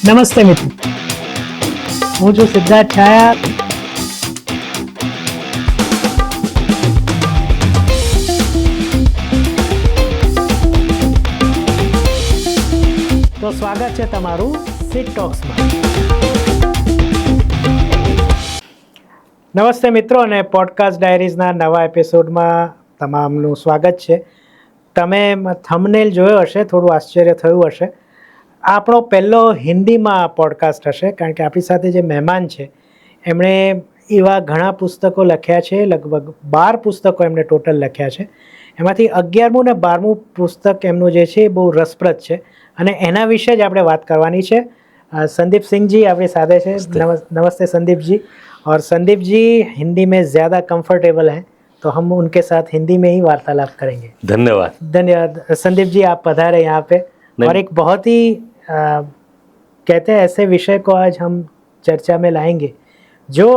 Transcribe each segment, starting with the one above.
નમસ્તે મિત્રો, હું છું સિદ્ધાર્થ છાયા. તો સ્વાગત છે તમારું સિટ ટોક્સમાં. નમસ્તે મિત્રો, અને પોડકાસ્ટ ડાયરીઝના નવા એપિસોડમાં તમામનું સ્વાગત છે. તમે થંબનેલ જોયો હશે, થોડું આશ્ચર્ય થયું હશે. આપણો પહેલો હિન્દીમાં પોડકાસ્ટ હશે, કારણ કે આપણી સાથે જે મહેમાન છે એમણે એવા ઘણા પુસ્તકો લખ્યા છે. લગભગ 12 પુસ્તકો એમણે ટોટલ લખ્યા છે. એમાંથી 11મું ને 12મું પુસ્તક એમનું જે છે એ બહુ રસપ્રદ છે, અને એના વિશે જ આપણે વાત કરવાની છે. संदीप सिंह जी आपके साथ है. नमस्ते संदीप जी. और संदीप जी हिंदी में ज़्यादा कंफर्टेबल हैं, तो हम उनके साथ हिंदी में ही वार्तालाप करेंगे. धन्यवाद संदीप जी, आप पधारे यहाँ पे. और एक बहुत ही कहते हैं ऐसे विषय को आज हम चर्चा में लाएंगे जो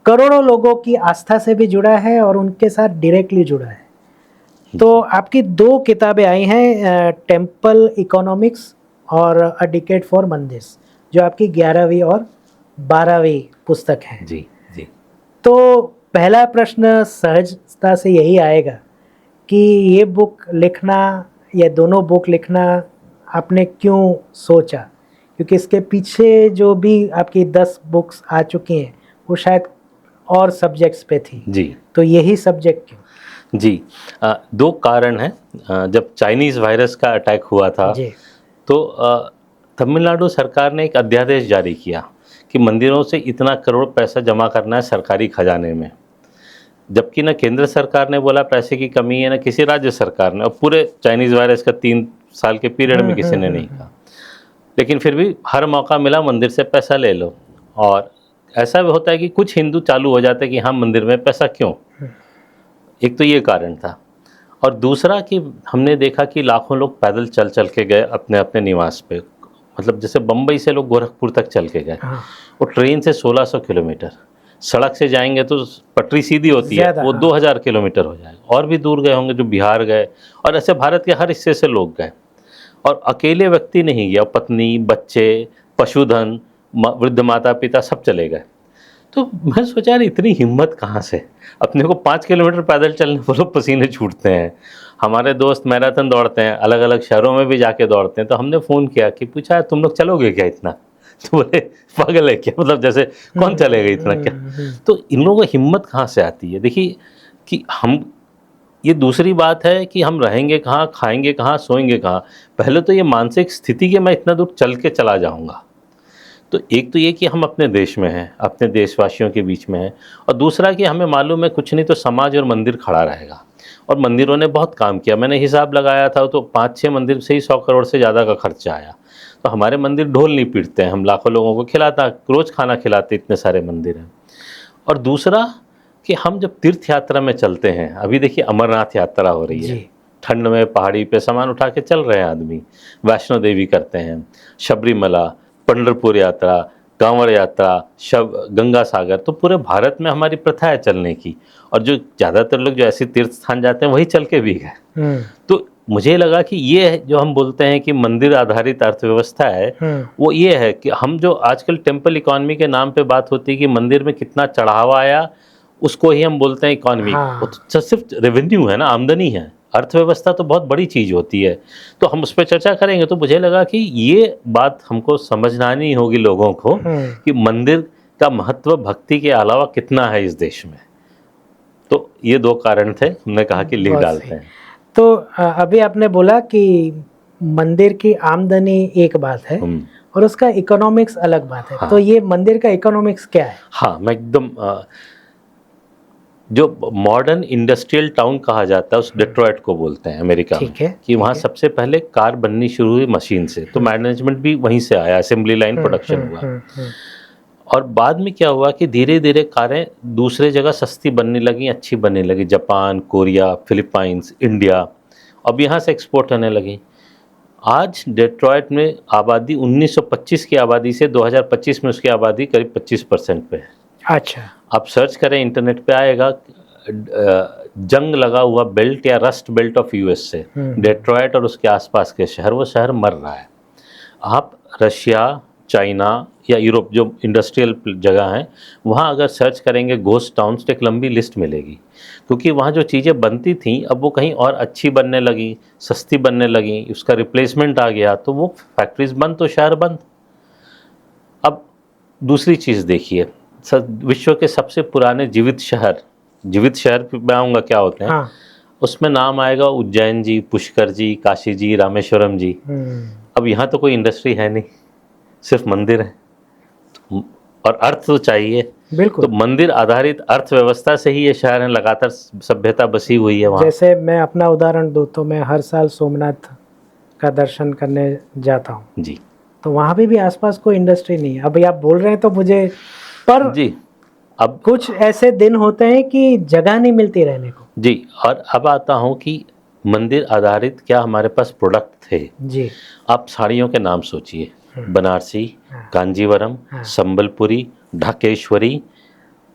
करोड़ों लोगों की आस्था से भी जुड़ा है और उनके साथ डायरेक्टली जुड़ा है. तो आपकी 2 किताबें आई हैं, टेम्पल इकोनॉमिक्स और अ डिकेड फॉर मंदिर्स, जो आपकी 11वीं और 12वीं पुस्तक है. जी जी. तो पहला प्रश्न सहजता से यही आएगा कि ये बुक लिखना, ये दोनों बुक लिखना आपने क्यों सोचा? क्योंकि इसके पीछे जो भी आपकी 10 बुक्स आ चुकी हैं वो शायद और सब्जेक्ट्स पे थी. जी. तो यही सब्जेक्ट क्यों? जी, 2 कारण हैं. जब चाइनीज़ वायरस का अटैक हुआ था जी. तो तमिलनाडु सरकार ने एक अध्यादेश जारी किया कि मंदिरों से इतना करोड़ पैसा जमा करना है सरकारी खजाने में, जबकि न केंद्र सरकार ने बोला पैसे की कमी है, न किसी राज्य सरकार ने, और पूरे चाइनीज़ वायरस का 3 साल के पीरियड में किसी ने नहीं कहा. लेकिन फिर भी हर मौका मिला मंदिर से पैसा ले लो. और ऐसा भी होता है कि कुछ हिंदू चालू हो जाते हैं कि हाँ, मंदिर में पैसा क्यों. एक तो ये कारण था. और दूसरा कि हमने देखा कि लाखों लोग पैदल चल चल के गए अपने अपने निवास पे. मतलब जैसे बम्बई से लोग गोरखपुर तक चल के गए, और ट्रेन से 1600 किलोमीटर, सड़क से जाएंगे तो पटरी सीधी होती है, वो 2000 किलोमीटर हो जाएगा. और भी दूर गए होंगे जो बिहार गए, और ऐसे भारत के हर हिस्से से लोग गए. और अकेले व्यक्ति नहीं गया, पत्नी, बच्चे, पशुधन, वृद्ध माता पिता सब चले गए. तो मैं सोचा यार इतनी हिम्मत कहाँ से. अपने को 5 किलोमीटर पैदल चलने पर लोग पसीने छूटते हैं. हमारे दोस्त मैराथन दौड़ते हैं, अलग अलग शहरों में भी जाके दौड़ते हैं. तो हमने फ़ोन किया कि पूछा तुम लोग चलोगे क्या इतना? तो बोले पागल है क्या, मतलब जैसे कौन चलेगा इतना क्या. तो इन लोगों को हिम्मत कहाँ से आती है. देखिए कि हम, ये दूसरी बात है कि हम रहेंगे कहाँ, खाएंगे कहाँ, सोएंगे कहाँ. पहले तो ये मानसिक स्थिति कि मैं इतना दूर चल के चला जाऊँगा. तो एक तो ये कि हम अपने देश में हैं, अपने देशवासियों के बीच में हैं, और दूसरा कि हमें मालूम है कुछ नहीं तो समाज और मंदिर खड़ा रहेगा. और मंदिरों ने बहुत काम किया. मैंने हिसाब लगाया था तो 5-6 मंदिर से ही 100 करोड़ से ज़्यादा का खर्चा आया. तो हमारे मंदिर ढोल नहीं पीटते हैं, हम लाखों लोगों को खिलाता, रोज़ खाना खिलाते, इतने सारे मंदिर हैं. और दूसरा कि हम जब तीर्थ यात्रा में चलते हैं, अभी देखिए अमरनाथ यात्रा हो रही है, ठंड में पहाड़ी पे सामान उठा के चल रहे हैं आदमी, वैष्णो देवी करते हैं, शबरीमला, पंढरपुर यात्रा, कांवड़ यात्रा, गंगा सागर. तो पूरे भारत में हमारी प्रथा है चलने की. और जो ज़्यादातर लोग जो ऐसे तीर्थ स्थान जाते हैं वही चल के भी गए. तो मुझे लगा कि ये जो हम बोलते हैं कि मंदिर आधारित अर्थव्यवस्था है, वो ये है कि हम जो आजकल टेम्पल इकोनॉमी के नाम पे बात होती है कि मंदिर में कितना चढ़ावा आया, उसको ही हम बोलते हैं इकोनॉमी. वो तो सिर्फ रेवेन्यू है ना, आमदनी है. अर्थव्यवस्था तो बहुत बड़ी चीज़ होती है. तो हम उस पर चर्चा करेंगे. तो मुझे लगा कि ये बात हमको समझानी होगी लोगों को कि मंदिर का महत्व भक्ति के अलावा कितना है इस देश में. तो ये 2 कारण थे, हमने कहा कि लिख डालते हैं. तो अभी आपने बोला कि मंदिर की आमदनी एक बात है और उसका इकोनॉमिक्स अलग बात है. तो ये मंदिर का इकोनॉमिक्स क्या है? हाँ, मैं एकदम जो मॉडर्न इंडस्ट्रियल टाउन कहा जाता है उस डेट्रॉयट को बोलते हैं अमेरिका में, कि वहाँ सबसे पहले कार बननी शुरू हुई मशीन से. तो मैनेजमेंट भी वहीं से आया, असेंबली लाइन प्रोडक्शन हुआ. और बाद में क्या हुआ कि धीरे धीरे कारें दूसरे जगह सस्ती बनने लगी, अच्छी बनने लगी, जापान, कोरिया, फिलीपाइंस, इंडिया. अब यहाँ से एक्सपोर्ट होने लगी. आज डेट्रॉयट में आबादी 1925 की आबादी से 2025 में उसकी आबादी करीब 25% पे है. अच्छा. आप सर्च करें इंटरनेट पे आएगा, जंग लगा हुआ बेल्ट या रस्ट बेल्ट ऑफ यूएस से डेट्रॉयट और उसके आसपास के शहर, वो शहर मर रहा है. आप रशिया, चाइना या यूरोप जो इंडस्ट्रियल जगह हैं वहाँ अगर सर्च करेंगे घोस्ट टाउन्स तो एक लंबी लिस्ट मिलेगी, क्योंकि वहाँ जो चीज़ें बनती थी अब वो कहीं और अच्छी बनने लगी, सस्ती बनने लगी, उसका रिप्लेसमेंट आ गया, तो वो फैक्ट्रीज बंद तो शहर बंद। अब दूसरी चीज़ देखिए, विश्व के सबसे पुराने जीवित शहर मैं आऊँगा क्या होते हैं। हाँ। उसमें नाम आएगा उज्जैन जी, पुष्कर जी, काशी जी, रामेश्वरम जी। अब यहाँ तो कोई इंडस्ट्री है नहीं, सिर्फ मंदिर है और अर्थ तो चाहिए। बिल्कुल। तो मंदिर आधारित अर्थव्यवस्था से ही ये शहर है, लगातार सभ्यता बसी हुई है वहाँ। जैसे मैं अपना उदाहरण दूँ तो मैं हर साल सोमनाथ का दर्शन करने जाता हूँ जी तो वहाँ भी आसपास कोई इंडस्ट्री नहीं है। अभी आप बोल रहे हैं तो मुझे, पर जी अब कुछ ऐसे दिन होते हैं कि जगह नहीं मिलती रहने को। जी, और अब आता हूँ कि मंदिर आधारित क्या हमारे पास प्रोडक्ट थे। जी। आप साड़ियों के नाम सोचिए, बनारसी, कांजीवरम, संबलपुरी, ढाकेश्वरी।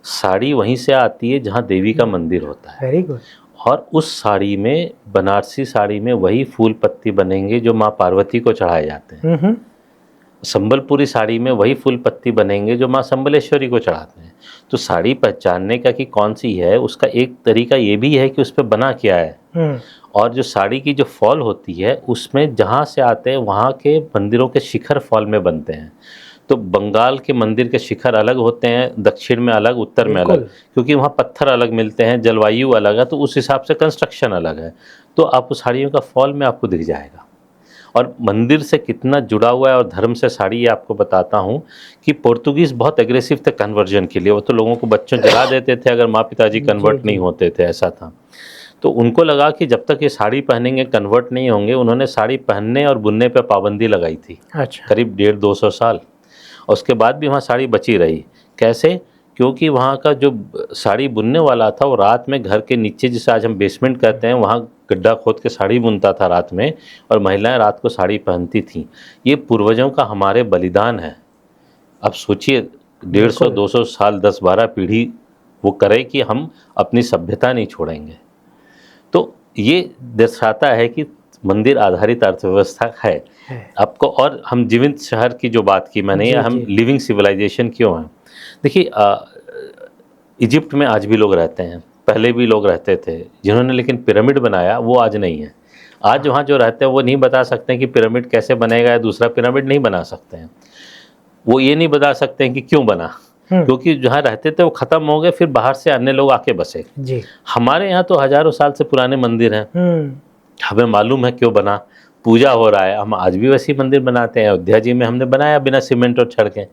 साड़ी वहीं से आती है जहाँ देवी का मंदिर होता है। Very good. और उस साड़ी में, बनारसी साड़ी में वही फूल पत्ती बनेंगे जो माँ पार्वती को चढ़ाए जाते हैं। संबलपुरी साड़ी में वही फूल पत्ती बनेंगे जो माँ संबलेश्वरी को चढ़ाते हैं। तो साड़ी पहचानने का कि कौन सी है, उसका एक तरीका ये भी है कि उस पर बना क्या है। और जो साड़ी की जो फॉल होती है उसमें जहाँ से आते हैं वहाँ के मंदिरों के शिखर फॉल में बनते हैं। तो बंगाल के मंदिर के शिखर अलग होते हैं, दक्षिण में अलग, उत्तर में अलग, क्योंकि वहाँ पत्थर अलग मिलते हैं, जलवायु अलग है, तो उस हिसाब से कंस्ट्रक्शन अलग है। तो आप उस साड़ियों का फॉल में आपको दिख जाएगा। और मंदिर से कितना जुड़ा हुआ है और धर्म से साड़ी, ये आपको बताता हूँ कि पोर्तुगीज़ बहुत एग्रेसिव थे कन्वर्जन के लिए। वो तो लोगों को बच्चों जला देते थे अगर माँ पिताजी कन्वर्ट नहीं होते थे, ऐसा था। तो उनको लगा कि जब तक ये साड़ी पहनेंगे कन्वर्ट नहीं होंगे, उन्होंने साड़ी पहनने और बुनने पे पाबंदी लगाई थी। अच्छा। करीब 150-200 साल। और उसके बाद भी वहाँ साड़ी बची रही। कैसे? क्योंकि वहाँ का जो साड़ी बुनने वाला था वो रात में घर के नीचे, जिसे आज हम बेसमेंट कहते हैं, वहाँ गड्ढा खोद के साड़ी बुनता था रात में, और महिलाएं रात को साड़ी पहनती थीं। ये पूर्वजों का हमारे बलिदान है। अब सोचिए 150-200 साल, 10-12 पीढ़ी वो करे कि हम अपनी सभ्यता नहीं छोड़ेंगे। तो ये दर्शाता है कि मंदिर आधारित अर्थव्यवस्था है आपको। और हम जीवित शहर की जो बात की मैंने, या हम लिविंग सिविलाइजेशन क्यों हैं। देखिए, इजिप्ट में आज भी लोग रहते हैं, पहले भी लोग रहते थे जिन्होंने लेकिन पिरामिड बनाया, वो आज नहीं है। आज वहाँ जो रहते हैं वो नहीं बता सकते हैं कि पिरामिड कैसे बनेगा, या दूसरा पिरामिड नहीं बना सकते हैं। वो ये नहीं बता सकते हैं कि क्यों बना, क्योंकि जहाँ रहते थे वो ख़त्म हो गए, फिर बाहर से अन्य लोग आके बसे। जी। हमारे यहाँ तो हज़ारों साल से पुराने मंदिर हैं, हमें मालूम है क्यों बना, पूजा हो रहा है, हम आज भी वैसी मंदिर बनाते हैं। अयोध्या जी में हमने बनाया बिना सीमेंट और छड़ के,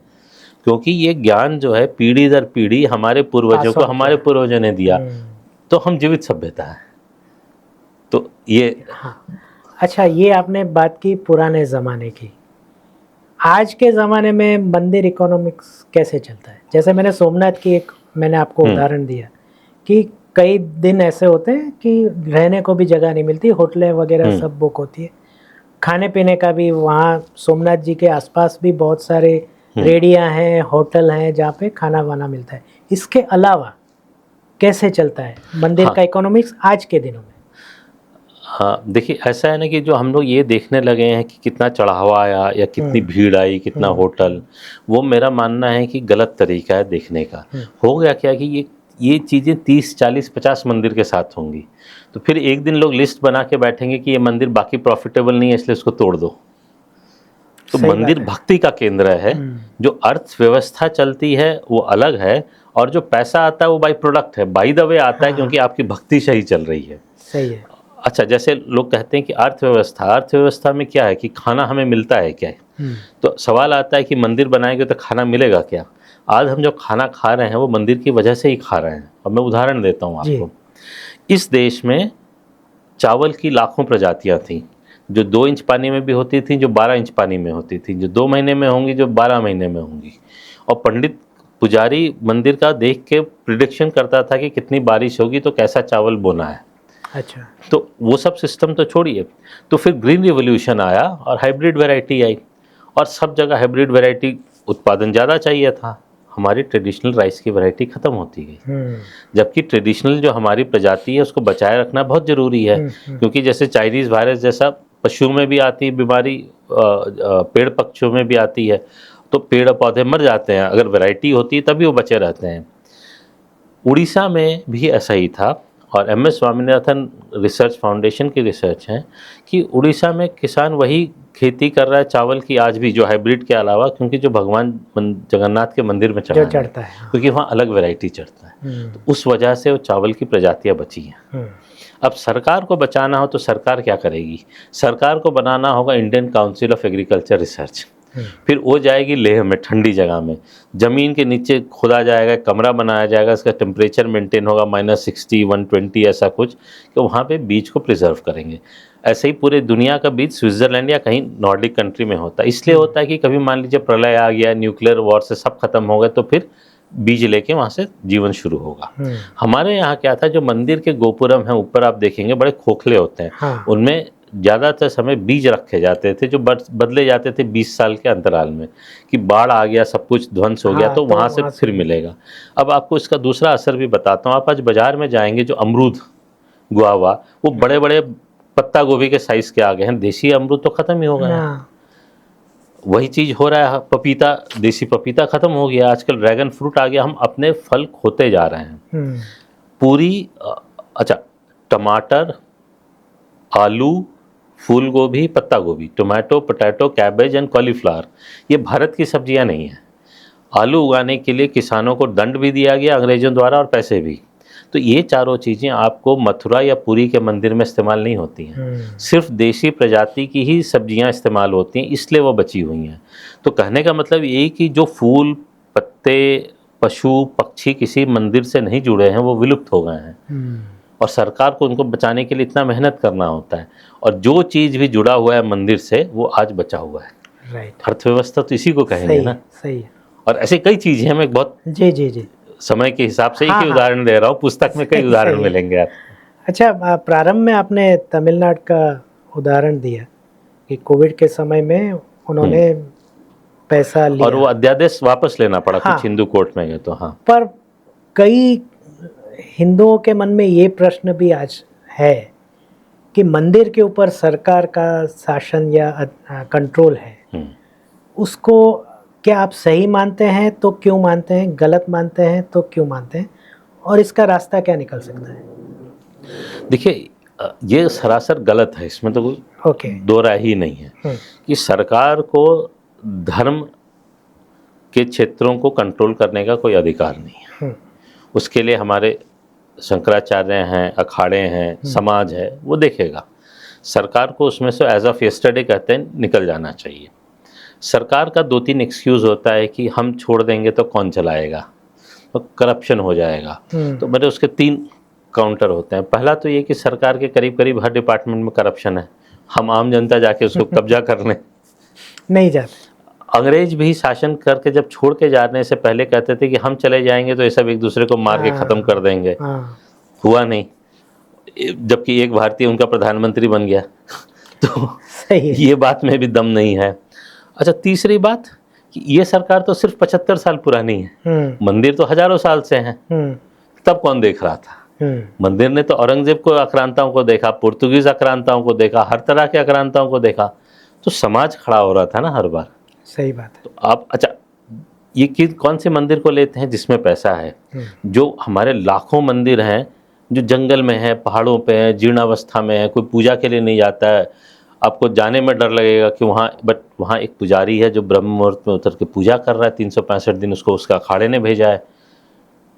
क्योंकि ये ज्ञान जो है पीढ़ी दर पीढ़ी हमारे पूर्वजों को हमारे पूर्वजों ने दिया, तो हम जीवित सभ्यता है। तो ये अच्छा, ये आपने बात की पुराने ज़माने की। आज के ज़माने में मंदिर इकोनॉमिक्स कैसे चलता है? जैसे मैंने सोमनाथ की एक मैंने आपको उदाहरण दिया कि कई दिन ऐसे होते हैं कि रहने को भी जगह नहीं मिलती, होटलें वगैरह सब बुक होती है। खाने पीने का भी वहाँ सोमनाथ जी के आसपास भी बहुत सारे रेडियाँ हैं, होटल हैं जहाँ पे खाना वाना मिलता है। इसके अलावा कैसे चलता है मंदिर का इकोनॉमिक्स आज के दिनों में? हाँ, देखिए ऐसा है ना कि जो हम लोग ये देखने लगे हैं कि कितना चढ़ावा आया या कितनी भीड़ आई, कितना होटल, वो मेरा मानना है कि गलत तरीका है देखने का। हो गया क्या कि ये चीज़ें 30, 40, 50 मंदिर के साथ होंगी, तो फिर एक दिन लोग लिस्ट बना के बैठेंगे कि ये मंदिर बाकी प्रॉफिटेबल नहीं है इसलिए इसको तोड़ दो। तो मंदिर भक्ति का केंद्र है। जो अर्थव्यवस्था चलती है वो अलग है, और जो पैसा आता है वो बाई प्रोडक्ट है, बाई द वे आता है, क्योंकि आपकी भक्ति सही चल रही है। सही है। अच्छा, जैसे लोग कहते हैं कि अर्थव्यवस्था में क्या है कि खाना हमें मिलता है क्या है। तो सवाल आता है कि मंदिर बनाएंगे तो खाना मिलेगा क्या। आज हम जो खाना खा रहे हैं वो मंदिर की वजह से ही खा रहे हैं। अब मैं उदाहरण देता हूँ आपको। इस देश में चावल की लाखों प्रजातियाँ थीं, जो 2 इंच पानी में भी होती थी, जो 12 इंच पानी में होती थी, जो 2 महीने में होंगी, जो 12 महीने में होंगी। और पंडित पुजारी मंदिर का देख के प्रिडिक्शन करता था कि कितनी बारिश होगी तो कैसा चावल बोना है। अच्छा। तो वो सब सिस्टम तो छोड़िए, तो फिर ग्रीन रिवोल्यूशन आया और हाइब्रिड वैरायटी आई, और सब जगह हाइब्रिड वैरायटी, उत्पादन ज़्यादा चाहिए था, हमारी ट्रेडिशनल राइस की वैरायटी ख़त्म होती गई। जबकि ट्रेडिशनल जो हमारी प्रजाति है उसको बचाए रखना बहुत ज़रूरी है, क्योंकि जैसे चाइनीज़ वायरस जैसा पशुओं में भी आती बीमारी पेड़ पक्षियों में भी आती है, तो पेड़ पौधे मर जाते हैं। अगर वैरायटी होती है तभी वो बचे रहते हैं। उड़ीसा में भी ऐसा ही था, और MS स्वामीनाथन रिसर्च फाउंडेशन की रिसर्च है कि उड़ीसा में किसान वही खेती कर रहा है चावल की आज भी, जो हाइब्रिड के अलावा, क्योंकि जो भगवान जगन्नाथ के मंदिर में जो चढ़ाना चढ़ता है। हाँ। क्योंकि वहाँ अलग वैरायटी चढ़ता है, तो उस वजह से वो चावल की प्रजातियाँ बची हैं। अब सरकार को बचाना हो तो सरकार क्या करेगी? सरकार को बनाना होगा Indian council of agriculture research. फिर वो जाएगी लेह में, ठंडी जगह में, ज़मीन के नीचे खोदा जाएगा, कमरा बनाया जाएगा, इसका टेम्परेचर मेंटेन होगा -60, 120 ऐसा कुछ, कि वहाँ पे बीज को प्रिजर्व करेंगे। ऐसे ही पूरे दुनिया का बीज स्विट्ज़रलैंड या कहीं नॉर्डिक कंट्री में होता है। इसलिए होता है कि कभी मान लीजिए प्रलय आ गया, न्यूक्लियर वॉर से सब खत्म हो गए, तो फिर बीज लेके वहाँ से जीवन शुरू होगा। हमारे यहाँ क्या था, जो मंदिर के गोपुरम हैं ऊपर आप देखेंगे बड़े खोखले होते हैं। हाँ। उनमें ज़्यादातर समय बीज रखे जाते थे जो बदले जाते थे 20 साल के अंतराल में, कि बाढ़ आ गया, सब कुछ ध्वंस हो गया, हाँ, तो वहाँ से फिर मिलेगा। अब आपको इसका दूसरा असर भी बताता हूँ। आप आज बाज़ार में जाएंगे, जो अमरूद, गुआवा, वो बड़े बड़े पत्ता गोभी के साइज़ के आ गए हैं। देसी अमरूद तो ख़त्म ही हो गए हैं। वही चीज़ हो रहा है, पपीता, देसी पपीता ख़त्म हो गया, आजकल ड्रैगन फ्रूट आ गया। हम अपने फल खोते जा रहे हैं। पूरी अच्छा, टमाटर, आलू, फूल गोभी, पत्ता गोभी, tomato, potato, cabbage and cauliflower, ये भारत की सब्जियां नहीं हैं। आलू उगाने के लिए किसानों को दंड भी दिया गया अंग्रेजों द्वारा, और पैसे भी। तो ये चारों चीज़ें आपको मथुरा या पुरी के मंदिर में इस्तेमाल नहीं होती हैं। सिर्फ देसी प्रजाति की ही सब्जियां इस्तेमाल होती हैं, इसलिए वो बची हुई हैं। तो कहने का मतलब ये कि जो फूल, पत्ते, पशु, पक्षी किसी मंदिर से नहीं जुड़े हैं, वो विलुप्त हो गए हैं, और सरकार को उनको बचाने के लिए इतना मेहनत करना होता है। और जो चीज़ भी जुड़ा हुआ है मंदिर से, वो आज बचा हुआ है। राइट। अर्थव्यवस्था तो इसी को कहेंगे ना। सही है। और ऐसे कई चीज़ें हैं, मैं बहुत जी समय के हिसाब से हाँ, एक ही उदाहरण दे रहा हूँ, पुस्तक में कई उदाहरण मिलेंगे आप। अच्छा, प्रारंभ में आपने तमिलनाडु का उदाहरण दिया कि कोविड के समय में उन्होंने पैसा लिया, और वो अध्यादेश वापस लेना पड़ा। हाँ, कुछ हिंदू कोर्ट में गए तो। हाँ, पर कई हिंदुओं के मन में ये प्रश्न भी आज है कि मंदिर के ऊपर सरकार का शासन या कंट्रोल है, उसको क्या आप सही मानते हैं तो क्यों मानते हैं, गलत मानते हैं तो क्यों मानते हैं, और इसका रास्ता क्या निकल सकता है? देखिए, ये सरासर गलत है, इसमें तो कोई दो राय ही नहीं है कि सरकार को धर्म के क्षेत्रों को कंट्रोल करने का कोई अधिकार नहीं है। उसके लिए हमारे शंकराचार्य हैं, अखाड़े हैं, समाज है, वो देखेगा। सरकार को उसमें से एज ऑफ यस्टरडे कहते हैं निकल जाना चाहिए। सरकार का 2-3 एक्सक्यूज़ होता है कि हम छोड़ देंगे तो कौन चलाएगा, तो करप्शन हो जाएगा। तो मेरे उसके 3 काउंटर होते हैं। पहला तो ये कि सरकार के करीब करीब हर डिपार्टमेंट में करप्शन है, हम आम जनता जाके उसको कब्जा कर लें, नहीं जाते। अंग्रेज भी शासन करके जब छोड़ के जाने से पहले कहते थे कि हम चले जाएंगे तो ये सब एक दूसरे को मार के ख़त्म कर देंगे। हुआ नहीं, जबकि एक भारतीय उनका प्रधानमंत्री बन गया। तो सही है। ये बात में भी दम नहीं है। अच्छा, तीसरी बात कि ये सरकार तो सिर्फ 75 साल पुरानी है, मंदिर तो हजारों साल से हैं। तब कौन देख रहा था? मंदिर ने तो औरंगजेब को आक्रांताओं को देखा, पुर्तगीज आक्रांताओं को देखा, हर तरह के आक्रांताओं को देखा, तो समाज खड़ा हो रहा था ना हर बार। सही बात है। तो आप अच्छा, ये कौन से मंदिर को लेते हैं जिसमें पैसा है? जो हमारे लाखों मंदिर हैं जो जंगल में है, पहाड़ों पे है, जीर्णावस्था में है, कोई पूजा के लिए नहीं जाता है, आपको जाने में डर लगेगा कि वहाँ एक पुजारी है जो ब्रह्म मुहूर्त में उतर के पूजा कर रहा है 365 दिन, उसको उसका अखाड़े ने भेजा है,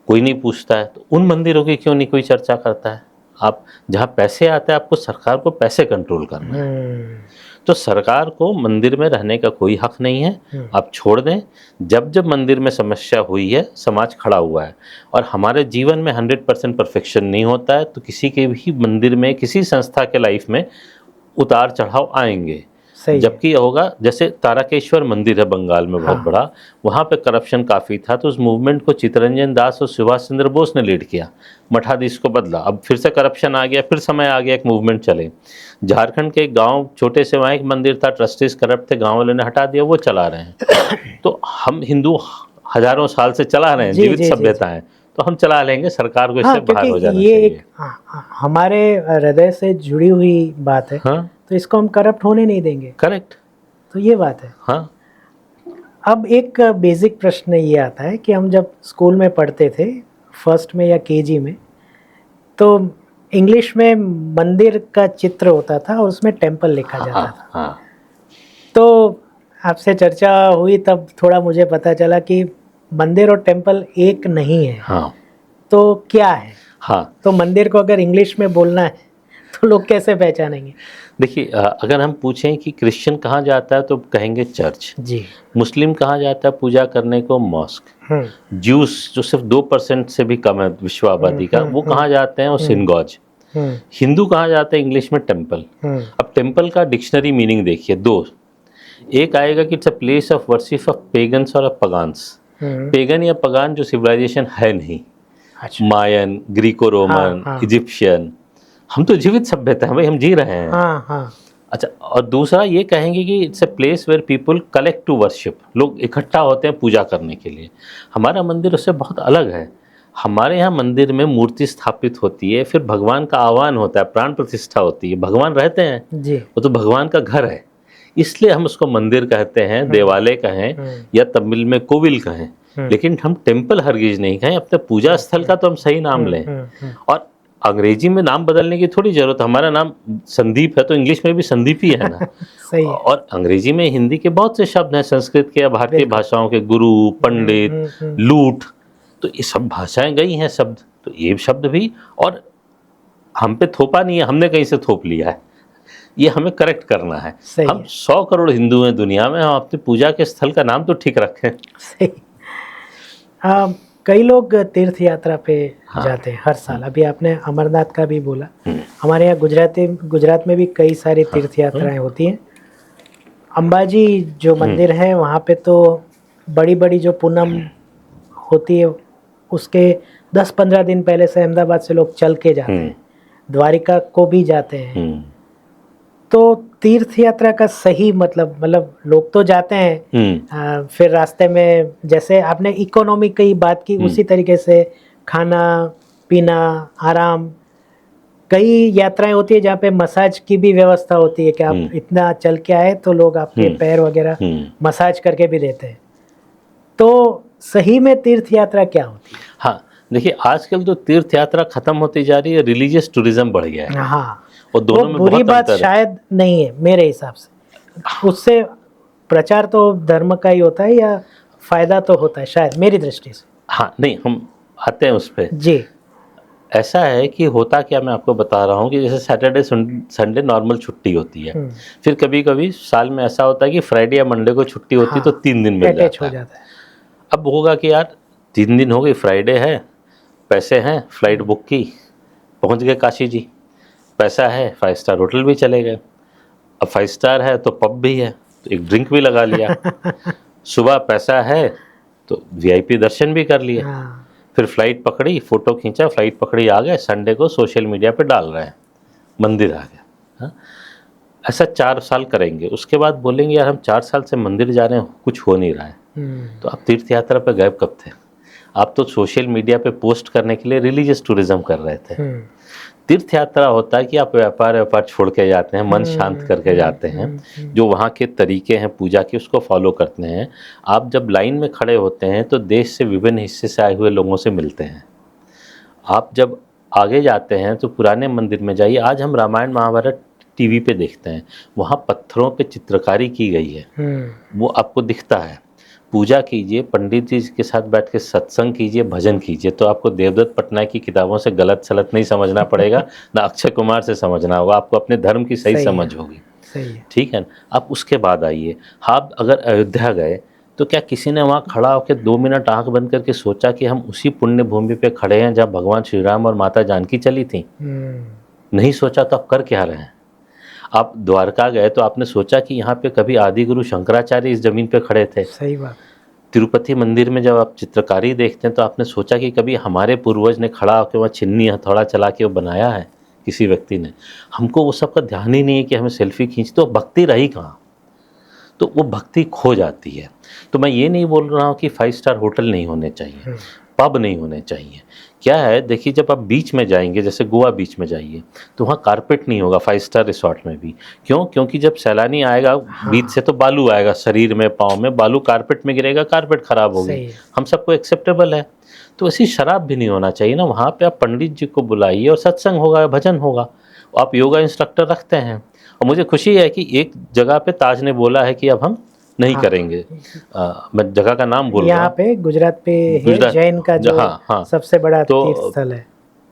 कोई नहीं पूछता है। तो उन मंदिरों की क्यों नहीं कोई चर्चा करता है? आप जहाँ पैसे आते हैं, आपको सरकार को पैसे कंट्रोल करना है, तो सरकार को मंदिर में रहने का कोई हक नहीं है। आप छोड़ दें। जब जब मंदिर में समस्या हुई है, समाज खड़ा हुआ है, और हमारे जीवन में 100% परफेक्शन नहीं होता है, तो किसी के भी मंदिर में, किसी संस्था के लाइफ में उतार चढ़ाव आएंगे। जबकि ये होगा, जैसे तारकेश्वर मंदिर है बंगाल में बहुत बड़ा, वहाँ पे करप्शन काफ़ी था, तो उस मूवमेंट को चित्तरंजन दास और सुभाष चंद्र बोस ने लीड किया, मठाधीश को बदला, अब फिर से करप्शन आ गया, फिर समय आ गया एक मूवमेंट चले। झारखंड के एक गाँव छोटे से, वहाँ एक मंदिर था, ट्रस्टीज करप्ट थे, गाँव वालों ने हटा दिया, वो चला रहे हैं। तो हम हिंदू हजारों साल से चला रहे हैं, जीवित सभ्यता है, तो हम चला लेंगे, सरकार को इससे बाहर हो जाना चाहिए। एक हमारे हृदय से जुड़ी हुई बात है, तो इसको हम करप्ट होने नहीं देंगे। करेक्ट। तो ये बात है। हाँ। अब एक बेसिक प्रश्न ये आता है कि हम जब स्कूल में पढ़ते थे, फर्स्ट में या केजी में, तो इंग्लिश में मंदिर का चित्र होता था और उसमें टेम्पल लिखा जाता था। हाँ। तो आपसे चर्चा हुई तब थोड़ा मुझे पता चला कि मंदिर और टेम्पल एक नहीं है। हाँ। तो क्या है? हाँ। तो मंदिर को अगर इंग्लिश में बोलना है तो लोग कैसे पहचानेंगे? देखिए, अगर हम पूछें कि क्रिश्चियन कहाँ जाता है तो कहेंगे चर्च। जी। मुस्लिम कहाँ जाता है पूजा करने को? मॉस्क। जूस जो सिर्फ 2% से भी कम है विश्व आबादी का, वो कहाँ जाते हैं? वो सिनगॉज। हिंदू कहाँ जाते हैं इंग्लिश में? टेम्पल। अब टेम्पल का डिक्शनरी मीनिंग देखिए, दो। एक आएगा कि it's a place of worship of pagans और पगान्स। पेगन या पगान जो सिविलाइजेशन है नहीं, अच्छा। मायन, ग्रीको रोमन, इजिप्शियन, हम तो जीवित सभ्यता है भाई, हम जी रहे हैं। हाँ हाँ। अच्छा, और दूसरा ये कहेंगे कि it's a place where people collect to worship, लोग इकट्ठा होते हैं पूजा करने के लिए। हमारा मंदिर उससे बहुत अलग है। हमारे यहाँ मंदिर में मूर्ति स्थापित होती है, फिर भगवान का आह्वान होता है, प्राण प्रतिष्ठा होती है, भगवान रहते हैं जी। वो तो भगवान का घर है, इसलिए हम उसको मंदिर कहते हैं, देवालय कहें या तमिल में कोविल कहें, लेकिन हम टेम्पल हरगिज नहीं कहें। अपने पूजा स्थल का तो हम सही नाम लें। और अंग्रेजी में नाम बदलने की थोड़ी जरूरत, हमारा नाम संदीप है तो इंग्लिश में भी संदीप ही है ना। सही है। और अंग्रेजी में हिंदी के बहुत से शब्द हैं, संस्कृत के या भारतीय भाषाओं के, गुरु, पंडित, लूट, तो ये सब भाषाएं गई हैं शब्द, तो ये शब्द भी, और हम पे थोपा नहीं है, हमने कहीं से थोप लिया है, ये हमें करेक्ट करना है। हम 100 करोड़ हिंदू हैं दुनिया में, हम अपनी पूजा के स्थल का नाम तो ठीक रखें। सही। कई लोग तीर्थ यात्रा पे जाते हैं हर साल। अभी आपने अमरनाथ का भी बोला, हमारे यहाँ गुजरात में भी कई सारी तीर्थ यात्राएं होती हैं। अंबाजी जो मंदिर है वहाँ पे तो बड़ी बड़ी जो पूनम होती है उसके 10-15 दिन पहले से अहमदाबाद से लोग चल के जाते हैं, द्वारिका को भी जाते हैं। तो तीर्थ यात्रा का सही मतलब लोग तो जाते हैं, फिर रास्ते में जैसे आपने इकोनॉमी की बात की उसी तरीके से खाना पीना आराम, कई यात्राएं होती है जहाँ पे मसाज की भी व्यवस्था होती है कि आप इतना चल के आए तो लोग आपके पैर वगैरह मसाज करके भी देते हैं। तो सही में तीर्थ यात्रा क्या होती है? हाँ, देखिए आजकल तो तीर्थ यात्रा खत्म होती जा रही है, रिलीजियस टूरिज्म बढ़ गया है। हाँ, और दोनों में बुरी बहुत बात अंतर शायद नहीं है मेरे हिसाब से। उससे प्रचार तो धर्म का ही होता है या फायदा तो होता है शायद मेरी दृष्टि से। हाँ, नहीं, हम आते हैं उस पर जी। ऐसा है कि होता क्या, मैं आपको बता रहा हूँ कि जैसे सैटरडे संडे नॉर्मल छुट्टी होती है, फिर कभी कभी साल में ऐसा होता है कि फ्राइडे या मंडे को छुट्टी होती है, तो 3 दिन मिल जाता है। अब होगा कि यार 3 दिन हो गई, फ्राइडे है, पैसे हैं, फ्लाइट बुक की, पहुँच गए काशी जी, पैसा है, 5 स्टार होटल भी चले गए। अब 5 स्टार है तो पब भी है, तो एक ड्रिंक भी लगा लिया। सुबह पैसा है तो VIP दर्शन भी कर लिए। फिर फ्लाइट पकड़ी, फ़ोटो खींचा, फ्लाइट पकड़ी, आ गए, संडे को सोशल मीडिया पे डाल रहे हैं, मंदिर आ गया। हाँ? ऐसा 4 साल करेंगे, उसके बाद बोलेंगे यार हम 4 साल से मंदिर जा रहे हैं, कुछ हो नहीं रहा है। तो आप तीर्थ यात्रा पे गए कब थे? आप तो सोशल मीडिया पे पोस्ट करने के लिए रिलीजियस टूरिज्म कर रहे थे। तीर्थ यात्रा होता है कि आप व्यापार छोड़ के जाते हैं, मन शांत करके जाते हैं, जो वहाँ के तरीके हैं पूजा के उसको फॉलो करते हैं। आप जब लाइन में खड़े होते हैं तो देश से विभिन्न हिस्से से आए हुए लोगों से मिलते हैं। आप जब आगे जाते हैं तो पुराने मंदिर में जाइए, आज हम रामायण महाभारत टीवी पे देखते हैं, वहाँ पत्थरों पे चित्रकारी की गई है, वो आपको दिखता है। पूजा कीजिए, पंडित जी के साथ बैठ के सत्संग कीजिए, भजन कीजिए, तो आपको देवदत्त पटनायक की किताबों से गलत सलत नहीं समझना पड़ेगा, ना अक्षय कुमार से समझना होगा, आपको अपने धर्म की सही समझ होगी। ठीक है ना? आप उसके बाद आइए। आप अगर अयोध्या गए तो क्या किसी ने वहाँ खड़ा होकर 2 मिनट आंख बंद करके सोचा कि हम उसी पुण्य भूमि पे खड़े हैं जहाँ भगवान श्री राम और माता जानकी चली थी? नहीं सोचा तो आप कर क्या रहे हैं? आप द्वारका गए तो आपने सोचा कि यहाँ पे कभी आदि गुरु शंकराचार्य इस जमीन पे खड़े थे? सही बात। तिरुपति मंदिर में जब आप चित्रकारी देखते हैं तो आपने सोचा कि कभी हमारे पूर्वज ने खड़ा होकर वहाँ छिन्नी हथौड़ा चला के वो बनाया है किसी व्यक्ति ने? हमको वो सब का ध्यान ही नहीं है कि हमें सेल्फी खींच, तो भक्ति रही कहाँ? तो वो भक्ति खो जाती है। तो मैं ये नहीं बोल रहा हूँ कि 5 स्टार होटल नहीं होने चाहिए, पब नहीं होने चाहिए, क्या है, देखिए जब आप बीच में जाएंगे, जैसे गोवा बीच में जाइए, तो वहाँ कारपेट नहीं होगा 5 स्टार रिसोर्ट में भी। क्यों? क्योंकि जब सैलानी आएगा बीच से तो बालू आएगा शरीर में, पाँव में बालू, कारपेट में गिरेगा, कारपेट खराब होगी, सही है। हम सबको एक्सेप्टेबल है। तो ऐसी शराब भी नहीं होना चाहिए ना। वहाँ पे आप पंडित जी को बुलाइए और सत्संग होगा, भजन होगा, आप योगा इंस्ट्रक्टर रखते हैं। और मुझे खुशी है कि एक जगह पे ताज ने बोला है कि अब हम नहीं हाँ। करेंगे। मैं जगह का नाम बोल रहा यहाँ हूँ, पे गुजरात पे है, गुजरात, जैन का जो हाँ हाँ, सबसे बड़ा तो तीर्थ स्थल है।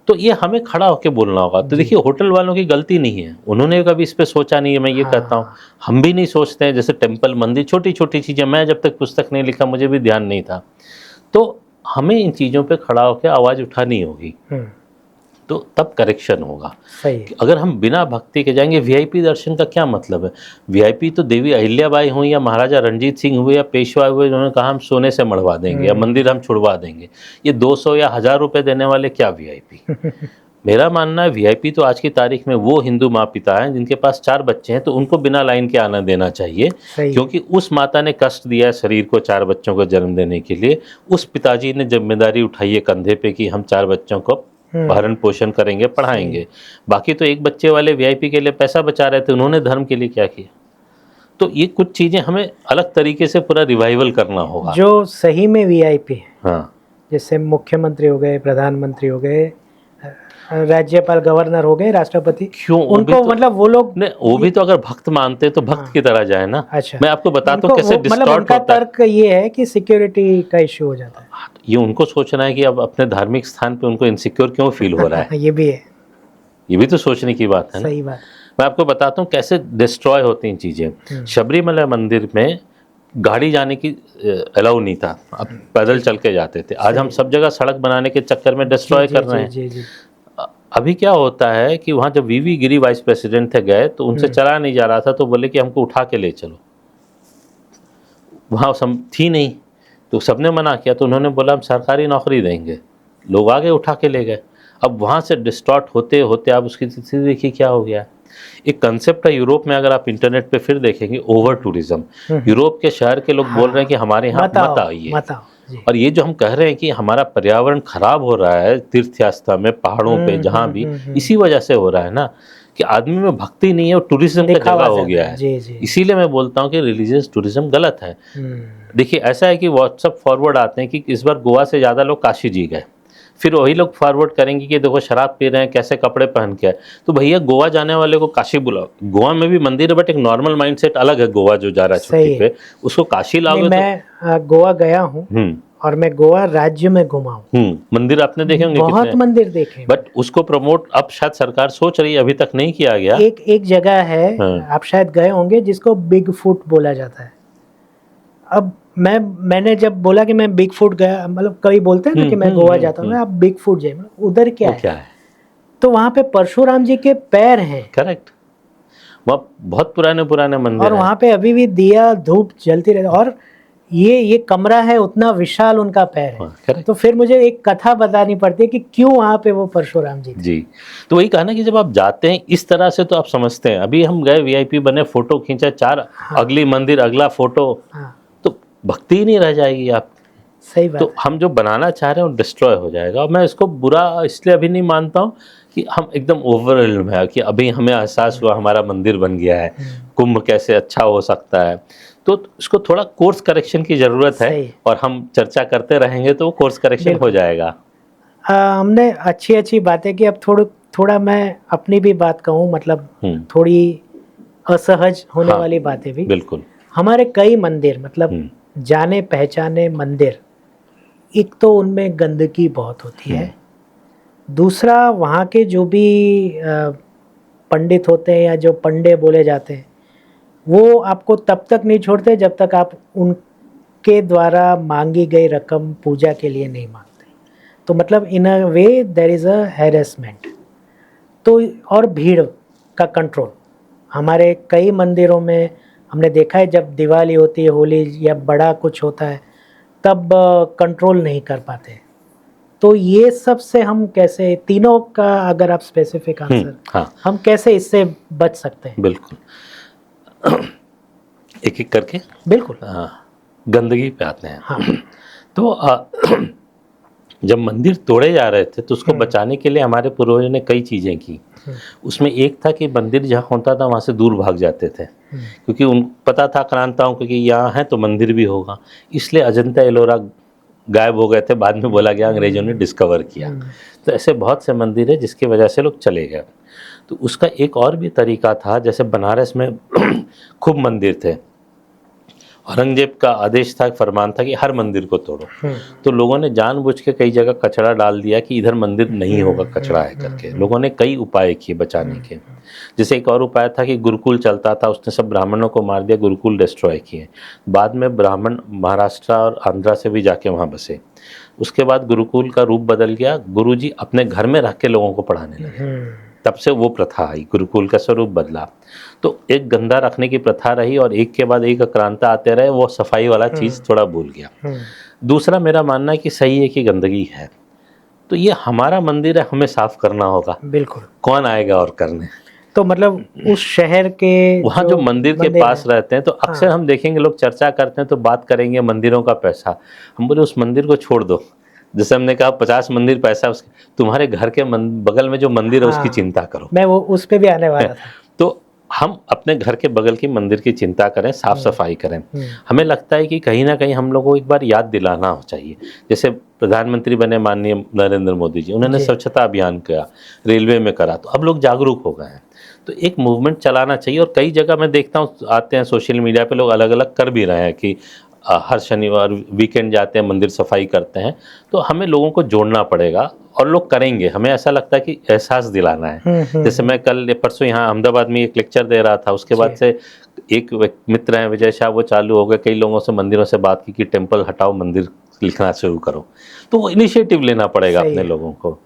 तो ये हमें खड़ा होकर बोलना होगा। तो जी। देखिए होटल वालों की गलती नहीं है, उन्होंने कभी इस पे सोचा नहीं है, मैं ये कहता हूँ। हाँ। हम भी नहीं सोचते हैं, जैसे टेम्पल, मंदिर, छोटी छोटी चीज़ें, मैं जब तक पुस्तक नहीं लिखा मुझे भी ध्यान नहीं था। तो हमें इन चीज़ों पे खड़ा होकर आवाज़ उठानी होगी, तो तब करेक्शन होगा। सही है। अगर हम बिना भक्ति के जाएंगे, वीआईपी दर्शन का क्या मतलब है? वीआईपी तो देवी अहिल्याबाई हुई या महाराजा रणजीत सिंह हुए या पेशवा हुए, जिन्होंने कहा हम सोने से मढ़वा देंगे या मंदिर हम छुड़वा देंगे। ये 200 या 1000 रुपए देने वाले क्या वीआईपी? मेरा मानना है वीआईपी तो आज की तारीख में वो हिंदू माँ पिता हैं जिनके पास 4 बच्चे हैं, तो उनको बिना लाइन के आना देना चाहिए। क्योंकि उस माता ने कष्ट दिया है शरीर को 4 बच्चों को जन्म देने के लिए, उस पिताजी ने जिम्मेदारी उठाई है कंधे पे कि हम 4 बच्चों को भरण पोषण करेंगे, पढ़ाएंगे। बाकी तो एक बच्चे वाले वीआईपी के लिए पैसा बचा रहे थे, उन्होंने धर्म के लिए क्या किया? तो ये कुछ चीज़ें हमें अलग तरीके से पूरा रिवाइवल करना होगा। जो सही में वीआईपी है, हाँ, जैसे मुख्यमंत्री हो गए, प्रधानमंत्री हो गए, राज्यपाल, गवर्नर हो गए, राष्ट्रपति, क्यों? उनको मतलब वो लोग नहीं, वो भी तो अगर भक्त मानते तो भक्त की तरह जाए ना। अच्छा, मैं आपको बताता हूँ इनको कैसे मतलब डिस्टॉर्ट उनका होता है। तर्क ये है कि सिक्योरिटी का इश्यू हो जाता है। ये उनको सोचना है कि अब अपने धार्मिक स्थान पे उनको इनसिक्योर क्यों फील हो रहा है। ये भी है, ये भी तो सोचने की बात है ना। सही बात। मैं आपको बताता हूँ कैसे डिस्ट्रॉय होती हैं चीज़ें। शबरीमला मंदिर में गाड़ी जाने की अलाउ नहीं था, अब पैदल चल के जाते थे। आज हम सब जगह सड़क बनाने के चक्कर में डिस्ट्रॉय कर रहे हैं। जी जी। अभी क्या होता है कि वहाँ जब वीवी गिरी वाइस प्रेसिडेंट थे, गए तो उनसे चला नहीं जा रहा था, तो बोले कि हमको उठा के ले चलो। वहाँ थी नहीं, तो सबने मना किया, तो उन्होंने बोला हम सरकारी नौकरी देंगे। लोग आगे उठा के ले गए। अब वहाँ से डिस्टॉर्ट होते होते आप उसकी स्थिति देखिए क्या हो गया। एक कंसेप्ट है यूरोप में, अगर आप इंटरनेट पे फिर देखेंगे, ओवर टूरिज्म। यूरोप के शहर के लोग बोल रहे हैं कि हमारे यहाँ मत आइए। और ये जो हम कह रहे हैं कि हमारा पर्यावरण खराब हो रहा है तीर्थ यात्रा में, पहाड़ों पे, जहाँ भी, इसी वजह से हो रहा है ना, कि आदमी में भक्ति नहीं है और टूरिज्म का जगह हो गया है। इसीलिए मैं बोलता हूँ कि रिलीजियस टूरिज्म गलत है। देखिए ऐसा है कि व्हाट्सएप फॉरवर्ड आते हैं कि इस बार गोवा से ज़्यादा लोग काशी जी गए, फिर वही लोग फॉरवर्ड करेंगे कि देखो शराब पी रहे हैं, कैसे कपड़े पहन के आए। तो भैया गोवा जाने वाले को काशी बुलाओ। गोवा में भी मंदिर है, बट एक नॉर्मल माइंडसेट अलग है। गोवा जो जा रहा है छुट्टी पे, उसको काशी लाओगे। मैं गोवा गया हूँ और मैं गोवा राज्य में घुमा हूँ। मंदिर आपने देखे होंगे, बहुत मंदिर देखे, बट उसको प्रमोट अब शायद सरकार सोच रही है, अभी तक नहीं किया गया। एक जगह है, आप शायद गए होंगे, जिसको बिग फुट बोला जाता है। अब मैंने जब बोला कि मैं बिग फुट गया, मतलब कई बोलते हैं ना कि मैं गोवा जाता हूँ, आप बिग फुट जाए, उधर क्या है? तो वहाँ पे परशुराम जी के पैर हैं। करेक्ट, वहाँ बहुत पुराने पुराने मंदिर और वहाँ पे अभी भी दिया धूप जलती रहती, और ये कमरा है, उतना विशाल उनका पैर है। तो फिर मुझे एक कथा बतानी पड़ती है कि क्यों वहाँ पे वो परशुराम जी थे। जी, तो वही कहा ना कि जब आप जाते हैं इस तरह से तो आप समझते हैं। अभी हम गए, वीआईपी बने, फोटो खींचा, 4 अगली मंदिर, अगला फोटो, तो भक्ति ही नहीं रह जाएगी आप। सही बात। तो हम जो बनाना चाह रहे हैं वो डिस्ट्रॉय हो जाएगा। और मैं इसको बुरा इसलिए अभी नहीं मानता हूँ कि हम एकदम ओवरवेल्म है कि अभी हमें एहसास हुआ हमारा मंदिर बन गया है, कुंभ कैसे अच्छा हो सकता है। तो इसको थोड़ा कोर्स करेक्शन की ज़रूरत है, और हम चर्चा करते रहेंगे तो कोर्स करेक्शन हो जाएगा। हमने अच्छी बातें की, अब थोड़ा मैं अपनी भी बात कहूँ, मतलब थोड़ी असहज होने वाली बातें भी। बिल्कुल। हमारे कई मंदिर, मतलब जाने पहचाने मंदिर, एक तो उनमें गंदगी बहुत होती है, दूसरा वहाँ के जो भी पंडित होते हैं या जो पंडे बोले जाते हैं, वो आपको तब तक नहीं छोड़ते जब तक आप उनके द्वारा मांगी गई रकम पूजा के लिए नहीं मांगते। तो मतलब in a way there is a harassment. तो और भीड़ का कंट्रोल, हमारे कई मंदिरों में हमने देखा है, जब दिवाली होती है, होली या बड़ा कुछ होता है, तब कंट्रोल नहीं कर पाते। तो ये सब से हम कैसे, तीनों का अगर आप स्पेसिफिक आंसर, हम कैसे इससे बच सकते हैं? बिल्कुल, एक एक करके। बिल्कुल। गंदगी पे आते हैं। तो जब मंदिर तोड़े जा रहे थे तो उसको बचाने के लिए हमारे पूर्वजों ने कई चीज़ें की। उसमें एक था कि मंदिर जहाँ होता था वहाँ से दूर भाग जाते थे, क्योंकि उन पता था आक्रांताओं को कि यहाँ है तो मंदिर भी होगा, इसलिए अजंता एलोरा गायब हो गए थे। बाद में बोला गया अंग्रेजों ने डिस्कवर किया। तो ऐसे बहुत से मंदिर है जिसकी वजह से लोग चले गए। तो उसका एक और भी तरीका था, जैसे बनारस में खूब मंदिर थे, औरंगजेब का आदेश था, फरमान था कि हर मंदिर को तोड़ो। तो लोगों ने जानबूझ के कई जगह कचरा डाल दिया कि इधर मंदिर नहीं होगा, कचरा है करके। लोगों ने कई उपाय किए बचाने के। जैसे एक और उपाय था कि गुरुकुल चलता था, उसने सब ब्राह्मणों को मार दिया, गुरुकुल डिस्ट्रॉय किए। बाद में ब्राह्मण महाराष्ट्र और आंध्रा से भी जाके वहाँ बसे। उसके बाद गुरुकुल का रूप बदल गया, गुरुजी अपने घर में रह के लोगों को पढ़ाने लगे। तब से वो प्रथा आई, गुरुकुल का स्वरूप बदला। तो एक गंदा रखने की प्रथा रही और एक के बाद एक आक्रांता आते रहे, वो सफाई वाला चीज़ थोड़ा भूल गया। दूसरा मेरा मानना है कि सही है कि गंदगी है तो ये हमारा मंदिर है, हमें साफ करना होगा। बिल्कुल। कौन आएगा और करने? तो मतलब उस शहर के वहाँ जो मंदिर के पास रहते हैं तो अक्सर हम देखेंगे लोग चर्चा करते हैं तो बात करेंगे मंदिरों का पैसा। हम बोले उस मंदिर को छोड़ दो। जैसे हमने कहा 50 मंदिर पैसा, उसके तुम्हारे घर के बगल में जो मंदिर है उसकी चिंता करो। मैं वो उस पे भी आने वाला था। तो हम अपने घर के बगल की मंदिर की चिंता करें, साफ सफाई करें। हमें लगता है कि कहीं ना कहीं हम लोगों को एक बार याद दिलाना चाहिए। जैसे प्रधानमंत्री बने माननीय नरेंद्र मोदी जी, उन्होंने स्वच्छता अभियान किया, रेलवे में करा, तो अब लोग जागरूक हो गए हैं। तो एक मूवमेंट चलाना चाहिए। और कई जगह मैं देखता हूँ आते हैं सोशल मीडिया पे लोग अलग अलग कर भी रहे हैं कि हर शनिवार वीकेंड जाते हैं मंदिर सफाई करते हैं। तो हमें लोगों को जोड़ना पड़ेगा और लोग करेंगे। हमें ऐसा लगता है कि एहसास दिलाना है। जैसे मैं कल परसों यहाँ अहमदाबाद में एक लेक्चर दे रहा था, उसके बाद से एक मित्र हैं विजय शाह, वो चालू हो गए, कई लोगों से मंदिरों से बात की कि टेम्पल हटाओ, मंदिर लिखना शुरू करो। तो वो इनिशिएटिव लेना पड़ेगा अपने लोगों को।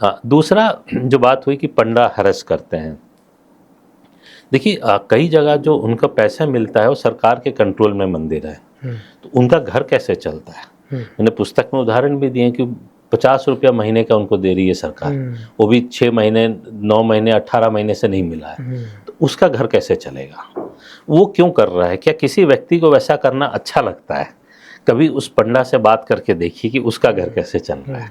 हाँ, दूसरा जो बात हुई कि पंडा हरस करते हैं, देखिए कई जगह जो उनका पैसा मिलता है वो सरकार के कंट्रोल में मंदिर है, तो उनका घर कैसे चलता है? मैंने पुस्तक में उदाहरण भी दिए कि 50 रुपया महीने का उनको दे रही है सरकार, वो भी 6 महीने 9 महीने 18 महीने से नहीं मिला है। तो उसका घर कैसे चलेगा? वो क्यों कर रहा है? क्या किसी व्यक्ति को वैसा करना अच्छा लगता है? कभी उस पंडा से बात करके देखिए कि उसका घर कैसे चल रहा है।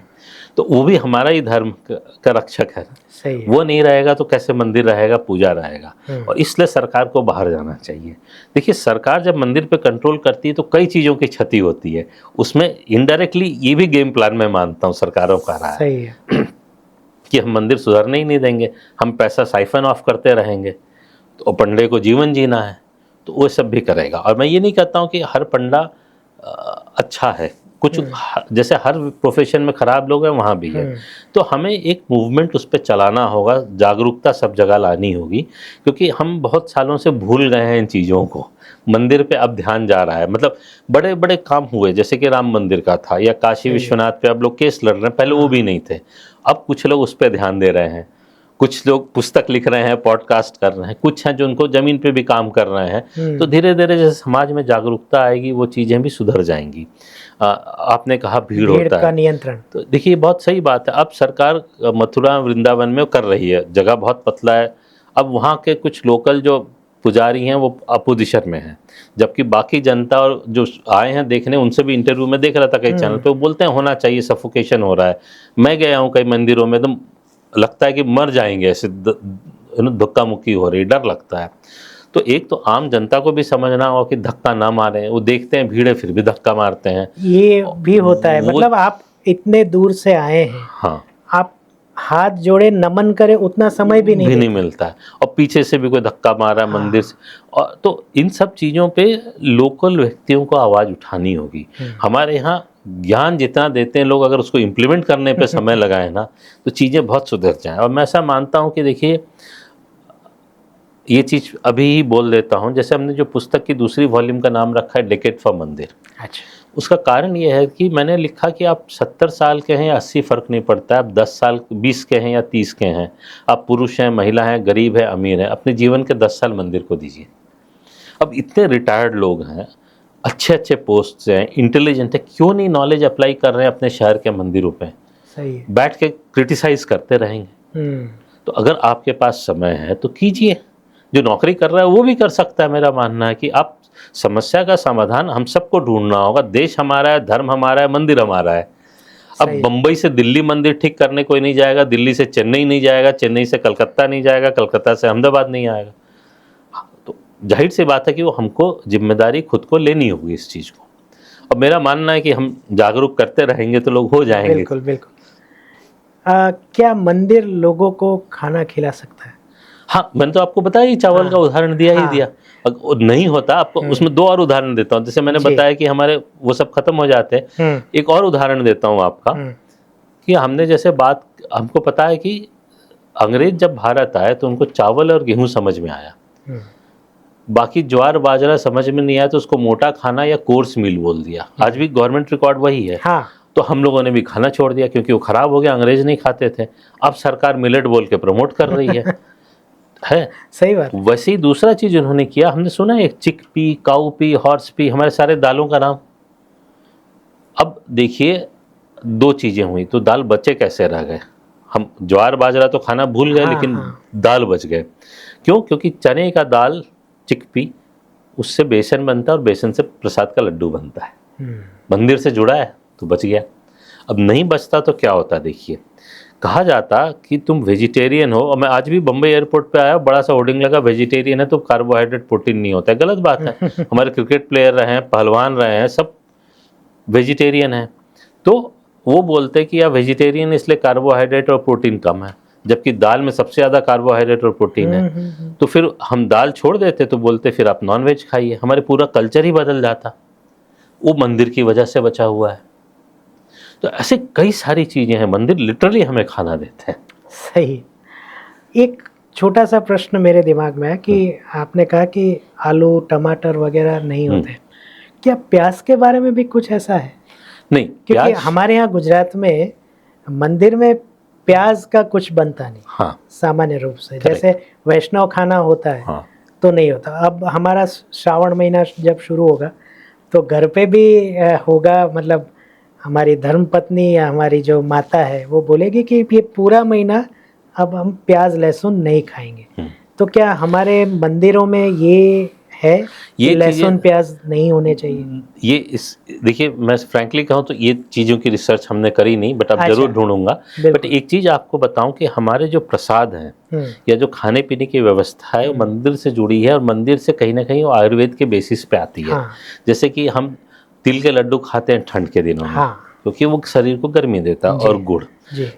तो वो भी हमारा ही धर्म का रक्षक है। सही है। वो नहीं रहेगा तो कैसे मंदिर रहेगा, पूजा रहेगा। और इसलिए सरकार को बाहर जाना चाहिए। देखिए सरकार जब मंदिर पे कंट्रोल करती है तो कई चीज़ों की क्षति होती है, उसमें इनडायरेक्टली ये भी गेम प्लान में मानता हूँ सरकारों का रहा है। सही है। कि हम मंदिर सुधरने ही नहीं देंगे, हम पैसा साइफन ऑफ करते रहेंगे, तो पंडे को जीवन जीना है तो वो सब भी करेगा। और मैं ये नहीं कहता हूँ कि हर पंडा अच्छा है, कुछ जैसे हर प्रोफेशन में खराब लोग हैं वहाँ भी है। तो हमें एक मूवमेंट उस पर चलाना होगा, जागरूकता सब जगह लानी होगी, क्योंकि हम बहुत सालों से भूल गए हैं इन चीज़ों को। मंदिर पे अब ध्यान जा रहा है, मतलब बड़े बड़े काम हुए जैसे कि राम मंदिर का था या काशी विश्वनाथ पे अब लोग केस लड़ रहे हैं, पहले वो भी नहीं थे। अब कुछ लोग उस पर ध्यान दे रहे हैं, कुछ लोग पुस्तक लिख रहे हैं, पॉडकास्ट कर रहे हैं, कुछ हैं जो उनको ज़मीन पे भी काम कर रहे हैं। तो धीरे धीरे जैसे समाज में जागरूकता आएगी वो चीज़ें भी सुधर जाएंगी। आपने कहा भीड़ होता का है नियंत्रण, तो देखिए बहुत सही बात है। अब सरकार मथुरा वृंदावन में कर रही है, जगह बहुत पतला है। अब वहाँ के कुछ लोकल जो पुजारी हैं वो अपोजिशन में हैं, जबकि बाकी जनता और जो आए हैं देखने, उनसे भी इंटरव्यू में देख रहा था कई चैनल पे, वो बोलते हैं होना चाहिए, सफोकेशन हो रहा है। मैं गया हूँ कई मंदिरों में, एकदम लगता है कि मर जाएंगे, ऐसे धक्का मुक्की हो रही, डर लगता है। तो एक तो आम जनता को भी समझना होगा कि धक्का ना मारें, वो देखते हैं भीड़ है फिर भी धक्का मारते हैं, ये भी होता है। मतलब आप इतने दूर से आए हैं, हाँ, आप हाथ जोड़े नमन करें उतना समय भी नहीं मिलता है, और पीछे से भी कोई धक्का मारा है मंदिर से। और तो इन सब चीज़ों पे लोकल व्यक्तियों को आवाज़ उठानी होगी। हमारे यहाँ ज्ञान जितना देते हैं लोग, अगर उसको इम्प्लीमेंट करने पे समय लगाए ना तो चीज़ें बहुत सुधर जाएं। और मैं ऐसा मानता हूँ कि देखिए ये चीज़ अभी ही बोल देता हूँ, जैसे हमने जो पुस्तक की दूसरी वॉल्यूम का नाम रखा है डेकेड फॉर मंदिर। अच्छा। उसका कारण ये है कि मैंने लिखा कि आप 70 साल के हैं या 80 फ़र्क नहीं पड़ता है, आप 10 साल 20 के हैं या 30 के हैं, आप पुरुष हैं महिला हैं, गरीब है अमीर है, अपने जीवन के 10 साल मंदिर को दीजिए। अब इतने रिटायर्ड लोग हैं, अच्छे अच्छे पोस्ट हैं, इंटेलिजेंट है, क्यों नहीं नॉलेज अप्लाई कर रहे हैं अपने शहर के मंदिरों पे? सही है। बैठ के क्रिटिसाइज करते रहेंगे। तो अगर आपके पास समय है तो कीजिए। जो नौकरी कर रहा है वो भी कर सकता है। मेरा मानना है कि आप समस्या का समाधान हम सबको ढूंढना होगा। देश हमारा है, धर्म हमारा है, मंदिर हमारा है। अब सही। बम्बई से दिल्ली मंदिर ठीक करने कोई नहीं जाएगा, दिल्ली से चेन्नई नहीं जाएगा, चेन्नई से कलकत्ता नहीं जाएगा, कलकत्ता से अहमदाबाद नहीं आएगा। तो जाहिर सी बात है कि वो हमको जिम्मेदारी खुद को लेनी होगी इस चीज़ को। और मेरा मानना है कि हम जागरूक करते रहेंगे तो लोग हो जाएंगे। बिल्कुल बिल्कुल। क्या मंदिर लोगों को खाना खिला सकता है? हाँ, मैंने तो आपको बताया ही, चावल का उदाहरण दिया ही हाँ। दिया। अगर वो नहीं होता, आपको उसमें दो और उदाहरण देता हूँ। जैसे मैंने जी। बताया कि हमारे वो सब खत्म हो जाते हैं, एक और उदाहरण देता हूँ आपका कि हमने जैसे बात, हमको पता है कि अंग्रेज जब भारत आए तो उनको चावल और गेहूं समझ में आया, बाकी ज्वार बाजरा समझ में नहीं आया, तो उसको मोटा खाना या कोर्स मील बोल दिया। आज भी गवर्नमेंट रिकॉर्ड वही है। हाँ। तो हम लोगों ने भी खाना छोड़ दिया क्योंकि वो खराब हो गया, अंग्रेज नहीं खाते थे। अब सरकार मिलेट बोल के प्रमोट कर रही है सही बात। वैसे ही दूसरा चीज उन्होंने किया, हमने सुना है एक चिकपी, काउपी, हॉर्सपी, हमारे सारे दालों का नाम। अब देखिए, दो चीजें हुई तो दाल बचे कैसे रह गए। हम ज्वार बाजरा तो खाना भूल गए, लेकिन दाल बच गए। क्यों? क्योंकि चने का दाल, चिकपी, उससे बेसन बनता है और बेसन से प्रसाद का लड्डू बनता है। मंदिर से जुड़ा है तो बच गया। अब नहीं बचता तो क्या होता, देखिए, कहा जाता कि तुम वेजिटेरियन हो, और मैं आज भी बम्बई एयरपोर्ट पे आया, बड़ा सा होर्डिंग लगा, वेजिटेरियन है तो कार्बोहाइड्रेट प्रोटीन नहीं होता है। गलत बात है। हमारे क्रिकेट प्लेयर रहे हैं, पहलवान रहे हैं, सब वेजिटेरियन हैं। तो वो बोलते कि यार वेजिटेरियन इसलिए कार्बोहाइड्रेट और प्रोटीन कम है, जबकि दाल में सबसे ज़्यादा कार्बोहाइड्रेट और प्रोटीन है। तो फिर हम दाल छोड़ देते तो बोलते फिर आप नॉन वेज खाइए। हमारे पूरा कल्चर ही बदल जाता। वो मंदिर की वजह से बचा हुआ है। तो ऐसे कई सारी चीज़ें हैं, मंदिर लिटरली हमें खाना देते हैं। सही। एक छोटा सा प्रश्न मेरे दिमाग में है कि आपने कहा कि आलू टमाटर वगैरह नहीं होते, क्या प्याज के बारे में भी कुछ ऐसा है? नहीं, क्योंकि हमारे यहाँ गुजरात में मंदिर में प्याज का कुछ बनता नहीं। हाँ, सामान्य रूप से जैसे वैष्णव खाना होता है, हाँ, तो नहीं होता। अब हमारा श्रावण महीना जब शुरू होगा तो घर पे भी होगा, मतलब हमारी धर्मपत्नी या हमारी जो माता है वो बोलेगी कि ये पूरा महीना अब हम प्याज लहसुन नहीं खाएंगे। तो क्या हमारे मंदिरों में ये है कि लहसुन प्याज नहीं होने चाहिए? ये इस देखिए, मैं फ्रैंकली कहूँ तो ये चीज़ों की रिसर्च हमने करी नहीं, बट अब जरूर ढूंढूंगा। बट एक चीज़ आपको बताऊं कि हमारे जो प्रसाद हैं या जो खाने पीने की व्यवस्था है वो मंदिर से जुड़ी है, और मंदिर से कहीं ना कहीं वो आयुर्वेद के बेसिस पे आती है। जैसे कि हम तिल के लड्डू खाते हैं ठंड के दिनों में, क्योंकि वो शरीर को गर्मी देता है, और गुड़।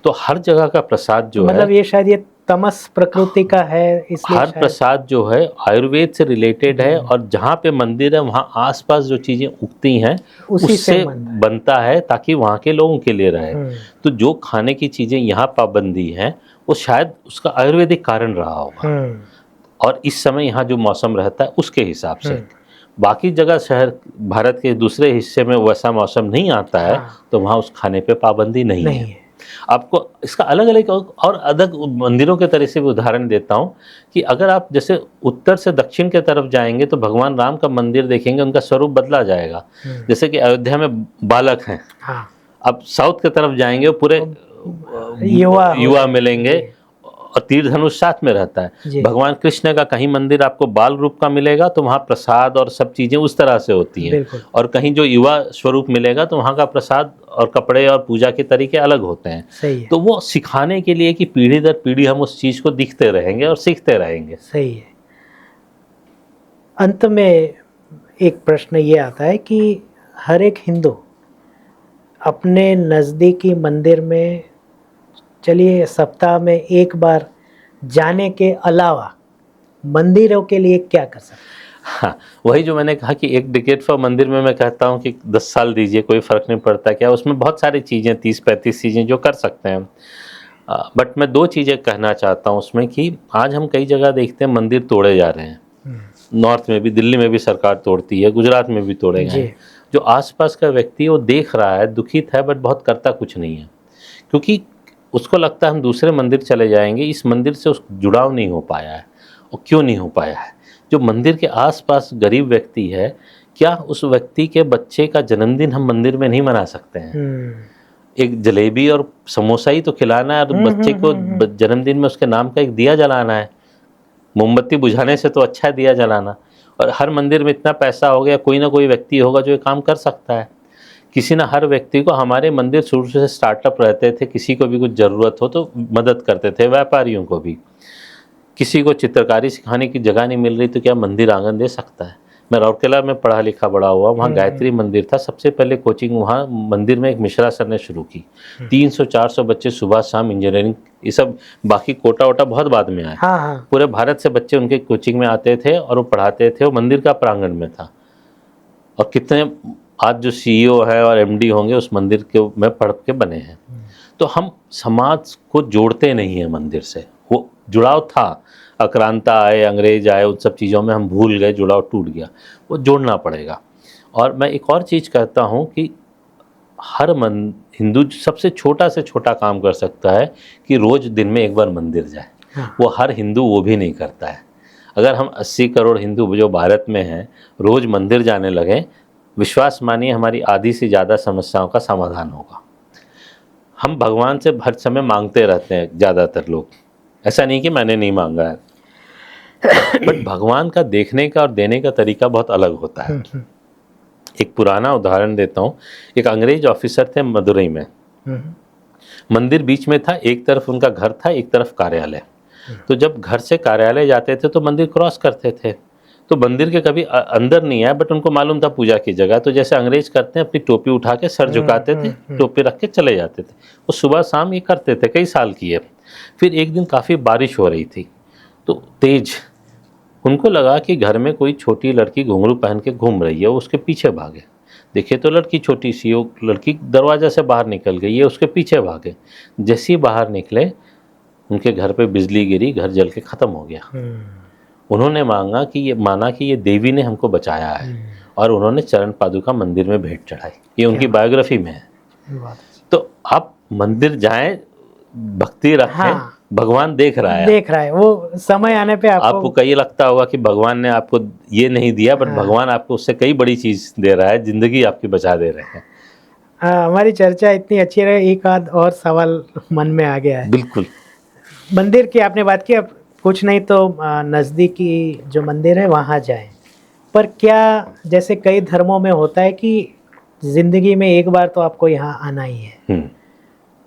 तो हर जगह का प्रसाद जो है, मतलब ये शायद ये तमस प्रकृति का है, इसलिए हर प्रसाद जो है आयुर्वेद से रिलेटेड है। और जहाँ पे मंदिर है वहाँ आसपास जो चीजें उगती हैं उससे बनता है, ताकि वहाँ के लोगों के लिए रहे। तो जो खाने की चीजें यहाँ पाबंदी हैं वो शायद उसका आयुर्वेदिक कारण रहा होगा, और इस समय यहाँ जो मौसम रहता है उसके हिसाब से। बाकी जगह शहर भारत के दूसरे हिस्से में वैसा मौसम नहीं आता है, तो वहाँ उस खाने पे पाबंदी नहीं है। आपको इसका अलग अलग और अलग मंदिरों के तरह से भी उदाहरण देता हूँ कि अगर आप जैसे उत्तर से दक्षिण के तरफ जाएंगे तो भगवान राम का मंदिर देखेंगे, उनका स्वरूप बदला जाएगा। जैसे कि अयोध्या में बालक हैं, अब साउथ की तरफ जाएंगे पूरे युवा मिलेंगे, और तीर धनुष साथ में रहता है। भगवान कृष्ण का कहीं मंदिर आपको बाल रूप का मिलेगा तो वहाँ प्रसाद और सब चीज़ें उस तरह से होती हैं, और कहीं जो युवा स्वरूप मिलेगा तो वहाँ का प्रसाद और कपड़े और पूजा के तरीके अलग होते हैं। सही है। तो वो सिखाने के लिए कि पीढ़ी दर पीढ़ी हम उस चीज़ को दिखते रहेंगे और सीखते रहेंगे। सही है। अंत में एक प्रश्न ये आता है कि हर एक हिंदू अपने नज़दीकी मंदिर में, चलिए सप्ताह में एक बार जाने के अलावा मंदिरों के लिए क्या कर सकते हैं? हाँ, वही जो मैंने कहा कि एक टिकट फॉर मंदिर में मैं कहता हूँ कि 10 साल दीजिए, कोई फ़र्क नहीं पड़ता। क्या उसमें बहुत सारी चीज़ें 30-35 चीज़ें जो कर सकते हैं। बट मैं 2 चीज़ें कहना चाहता हूँ उसमें कि आज हम कई जगह देखते हैं मंदिर तोड़े जा रहे हैं। नॉर्थ में भी, दिल्ली में भी सरकार तोड़ती है, गुजरात में भी तोड़े गए। जो आसपास का व्यक्ति वो देख रहा है, दुखित है, बट बहुत करता कुछ नहीं है, क्योंकि उसको लगता है हम दूसरे मंदिर चले जाएंगे, इस मंदिर से उसको जुड़ाव नहीं हो पाया है। और क्यों नहीं हो पाया है? जो मंदिर के आसपास गरीब व्यक्ति है, क्या उस व्यक्ति के बच्चे का जन्मदिन हम मंदिर में नहीं मना सकते हैं? एक जलेबी और समोसा ही तो खिलाना है, और बच्चे को जन्मदिन में उसके नाम का एक दिया जलाना है। मोमबत्ती बुझाने से तो अच्छा है दिया जलाना। और हर मंदिर में इतना पैसा हो गया, कोई ना कोई व्यक्ति होगा जो ये काम कर सकता है। किसी न हर व्यक्ति को, हमारे मंदिर शुरू से स्टार्टअप रहते थे, किसी को भी कुछ ज़रूरत हो तो मदद करते थे, व्यापारियों को भी। किसी को चित्रकारी सिखाने की जगह नहीं मिल रही तो क्या मंदिर आंगन दे सकता है? मैं राउरकेला में पढ़ा लिखा बड़ा हुआ, वहाँ गायत्री मंदिर था, सबसे पहले कोचिंग वहाँ मंदिर में एक मिश्रा सर ने शुरू की। 300-400 बच्चे सुबह शाम इंजीनियरिंग, ये सब बाकी कोटा वोटा बहुत बाद में आए। हाँ हाँ। पूरे भारत से बच्चे उनके कोचिंग में आते थे और वो पढ़ाते थे, वो मंदिर का प्रांगण में था। और कितने आज जो सीईओ है और एमडी होंगे उस मंदिर के में पढ़ के बने हैं। तो हम समाज को जोड़ते नहीं हैं मंदिर से, वो जुड़ाव था, आक्रांता आए, अंग्रेज आए, उन सब चीज़ों में हम भूल गए, जुड़ाव टूट गया, वो जोड़ना पड़ेगा। और मैं एक और चीज़ कहता हूँ कि हर हिंदू सबसे छोटा से छोटा काम कर सकता है कि रोज़ दिन में एक बार मंदिर जाए। हाँ। वो हर हिंदू वो भी नहीं करता है। अगर हम 80 करोड़ हिंदू जो भारत में हैं रोज़ मंदिर जाने लगें, विश्वास मानिए हमारी आधी से ज़्यादा समस्याओं का समाधान होगा। हम भगवान से हर समय मांगते रहते हैं ज़्यादातर लोग, ऐसा नहीं कि मैंने नहीं मांगा है, बट भगवान का देखने का और देने का तरीका बहुत अलग होता है। एक पुराना उदाहरण देता हूँ। एक अंग्रेज ऑफिसर थे मदुरई में, मंदिर बीच में था, एक तरफ उनका घर था, एक तरफ कार्यालय। तो जब घर से कार्यालय जाते थे तो मंदिर क्रॉस करते थे, तो मंदिर के कभी अंदर नहीं आया, बट उनको मालूम था पूजा की जगह। तो जैसे अंग्रेज करते हैं, अपनी टोपी उठा के सर झुकाते थे, टोपी रख के चले जाते थे। वो सुबह शाम ये करते थे, कई साल किए। फिर एक दिन काफ़ी बारिश हो रही थी तो तेज, उनको लगा कि घर में कोई छोटी लड़की घुंघरू पहन के घूम रही है, वो उसके पीछे भागे। देखे तो लड़की छोटी सी, वो लड़की दरवाजा से बाहर निकल गई, ये उसके पीछे भागे। जैसे ही बाहर निकले उनके घर पे बिजली गिरी, घर जल के ख़त्म हो गया। उन्होंने माना कि ये देवी ने हमको बचाया है, और उन्होंने चरण पादुका मंदिर में भेंट चढ़ाई। ये उनकी बायोग्राफी में है। तो आप मंदिर जाएं, भक्ति रखें। हाँ। भगवान देख रहा है, वो समय आने पे आपको कई लगता होगा कि भगवान ने आपको ये नहीं दिया, बट भगवान आपको उससे कई बड़ी चीज दे रहा है, जिंदगी आपकी बचा दे रहे हैं। हमारी चर्चा इतनी अच्छी रही, एक आध और सवाल मन में आ गया है। बिल्कुल। मंदिर की आपने बात की, अब कुछ नहीं तो नज़दीकी जो मंदिर है वहाँ जाएं। पर क्या जैसे कई धर्मों में होता है कि ज़िंदगी में एक बार तो आपको यहाँ आना ही है,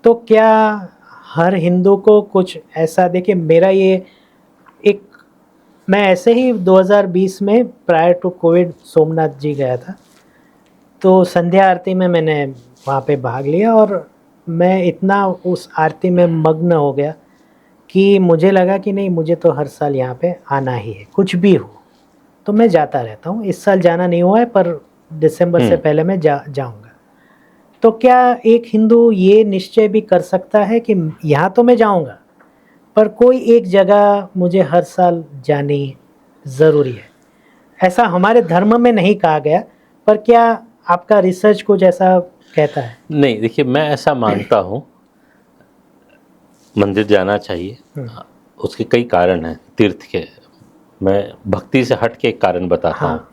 तो क्या हर हिंदू को कुछ ऐसा, देखिए मेरा ये एक, मैं ऐसे ही 2020 में प्रायर टू कोविड सोमनाथ जी गया था, तो संध्या आरती में मैंने वहाँ पे भाग लिया, और मैं इतना उस आरती में मग्न हो गया कि मुझे लगा कि नहीं, मुझे तो हर साल यहाँ पे आना ही है, कुछ भी हो। तो मैं जाता रहता हूँ। इस साल जाना नहीं हुआ है, पर दिसंबर से पहले मैं जाऊँगा। तो क्या एक हिंदू ये निश्चय भी कर सकता है कि यहाँ तो मैं जाऊँगा, पर कोई एक जगह मुझे हर साल जानी ज़रूरी है? ऐसा हमारे धर्म में नहीं कहा गया, पर क्या आपका रिसर्च कुछ ऐसा कहता है? नहीं, देखिए मैं ऐसा मानता हूँ, मंदिर जाना चाहिए। उसके कई कारण हैं तीर्थ के। मैं भक्ति से हट के एक कारण बताता हूँ।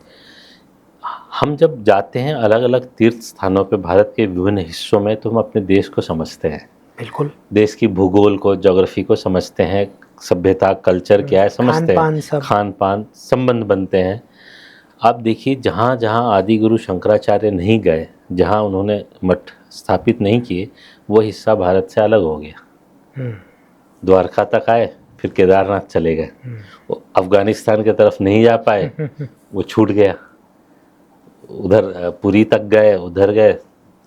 हम जब जाते हैं अलग अलग तीर्थ स्थानों पे भारत के विभिन्न हिस्सों में, तो हम अपने देश को समझते हैं। बिल्कुल। देश की भूगोल को, ज्योग्राफी को समझते हैं, सभ्यता, कल्चर क्या है समझते हैं, खान पान संबंध बनते हैं। आप देखिए जहाँ जहाँ आदि गुरु शंकराचार्य नहीं गए, जहाँ उन्होंने मठ स्थापित नहीं किए, वो हिस्सा भारत से अलग हो गया। द्वारका तक आए, फिर केदारनाथ चले गए। वो अफगानिस्तान की तरफ नहीं जा पाए, वो छूट गया। उधर पुरी तक गए, उधर गए,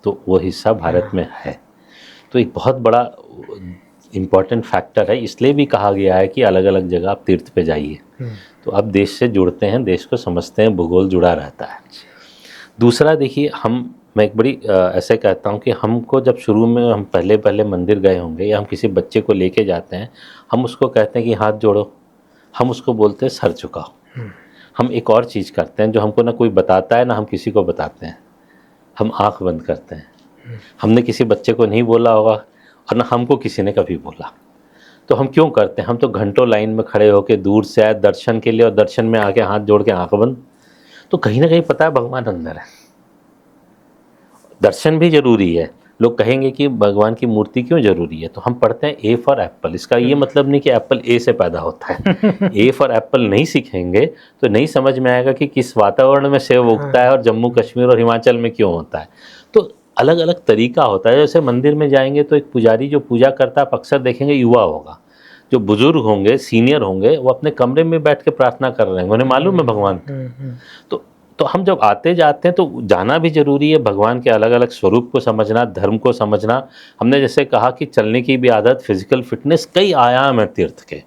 तो वो हिस्सा भारत में है। तो एक बहुत बड़ा इम्पॉर्टेंट फैक्टर है। इसलिए भी कहा गया है कि अलग अलग जगह आप तीर्थ पे जाइए, तो आप देश से जुड़ते हैं, देश को समझते हैं, भूगोल जुड़ा रहता है। दूसरा देखिए, मैं एक बड़ी ऐसे कहता हूँ कि हमको जब शुरू में हम पहले मंदिर गए होंगे, या हम किसी बच्चे को लेके जाते हैं, हम उसको कहते हैं कि हाथ जोड़ो, हम उसको बोलते हैं सर झुकाओ। हम एक और चीज़ करते हैं जो हमको ना कोई बताता है ना हम किसी को बताते हैं, हम आँख बंद करते हैं। हमने किसी बच्चे को नहीं बोला होगा, और ना हमको किसी ने कभी बोला। तो हम क्यों करते हैं? हम तो घंटों लाइन में खड़े होकर दूर से आए दर्शन के लिए, और दर्शन में आके हाथ जोड़ के आँख बंद। तो कहीं ना कहीं पता है भगवान अंदर है। दर्शन भी जरूरी है, लोग कहेंगे कि भगवान की मूर्ति क्यों जरूरी है, तो हम पढ़ते हैं ए फॉर एप्पल। इसका ये मतलब नहीं कि एप्पल ए से पैदा होता है। ए फॉर एप्पल नहीं सीखेंगे तो नहीं समझ में आएगा कि किस वातावरण में सेब उगता है और जम्मू कश्मीर और हिमाचल में क्यों होता है। तो अलग अलग तरीका होता है। जैसे मंदिर में जाएंगे तो एक पुजारी जो पूजा करता है आप अक्सर देखेंगे युवा होगा, जो बुजुर्ग होंगे, सीनियर होंगे, वो अपने कमरे में बैठ के प्रार्थना कर रहे हैं, उन्हें मालूम है भगवान। तो हम जब आते जाते हैं तो जाना भी जरूरी है, भगवान के अलग अलग स्वरूप को समझना, धर्म को समझना। हमने जैसे कहा कि चलने की भी आदत, फिजिकल फिटनेस, कई आयाम है तीर्थ के,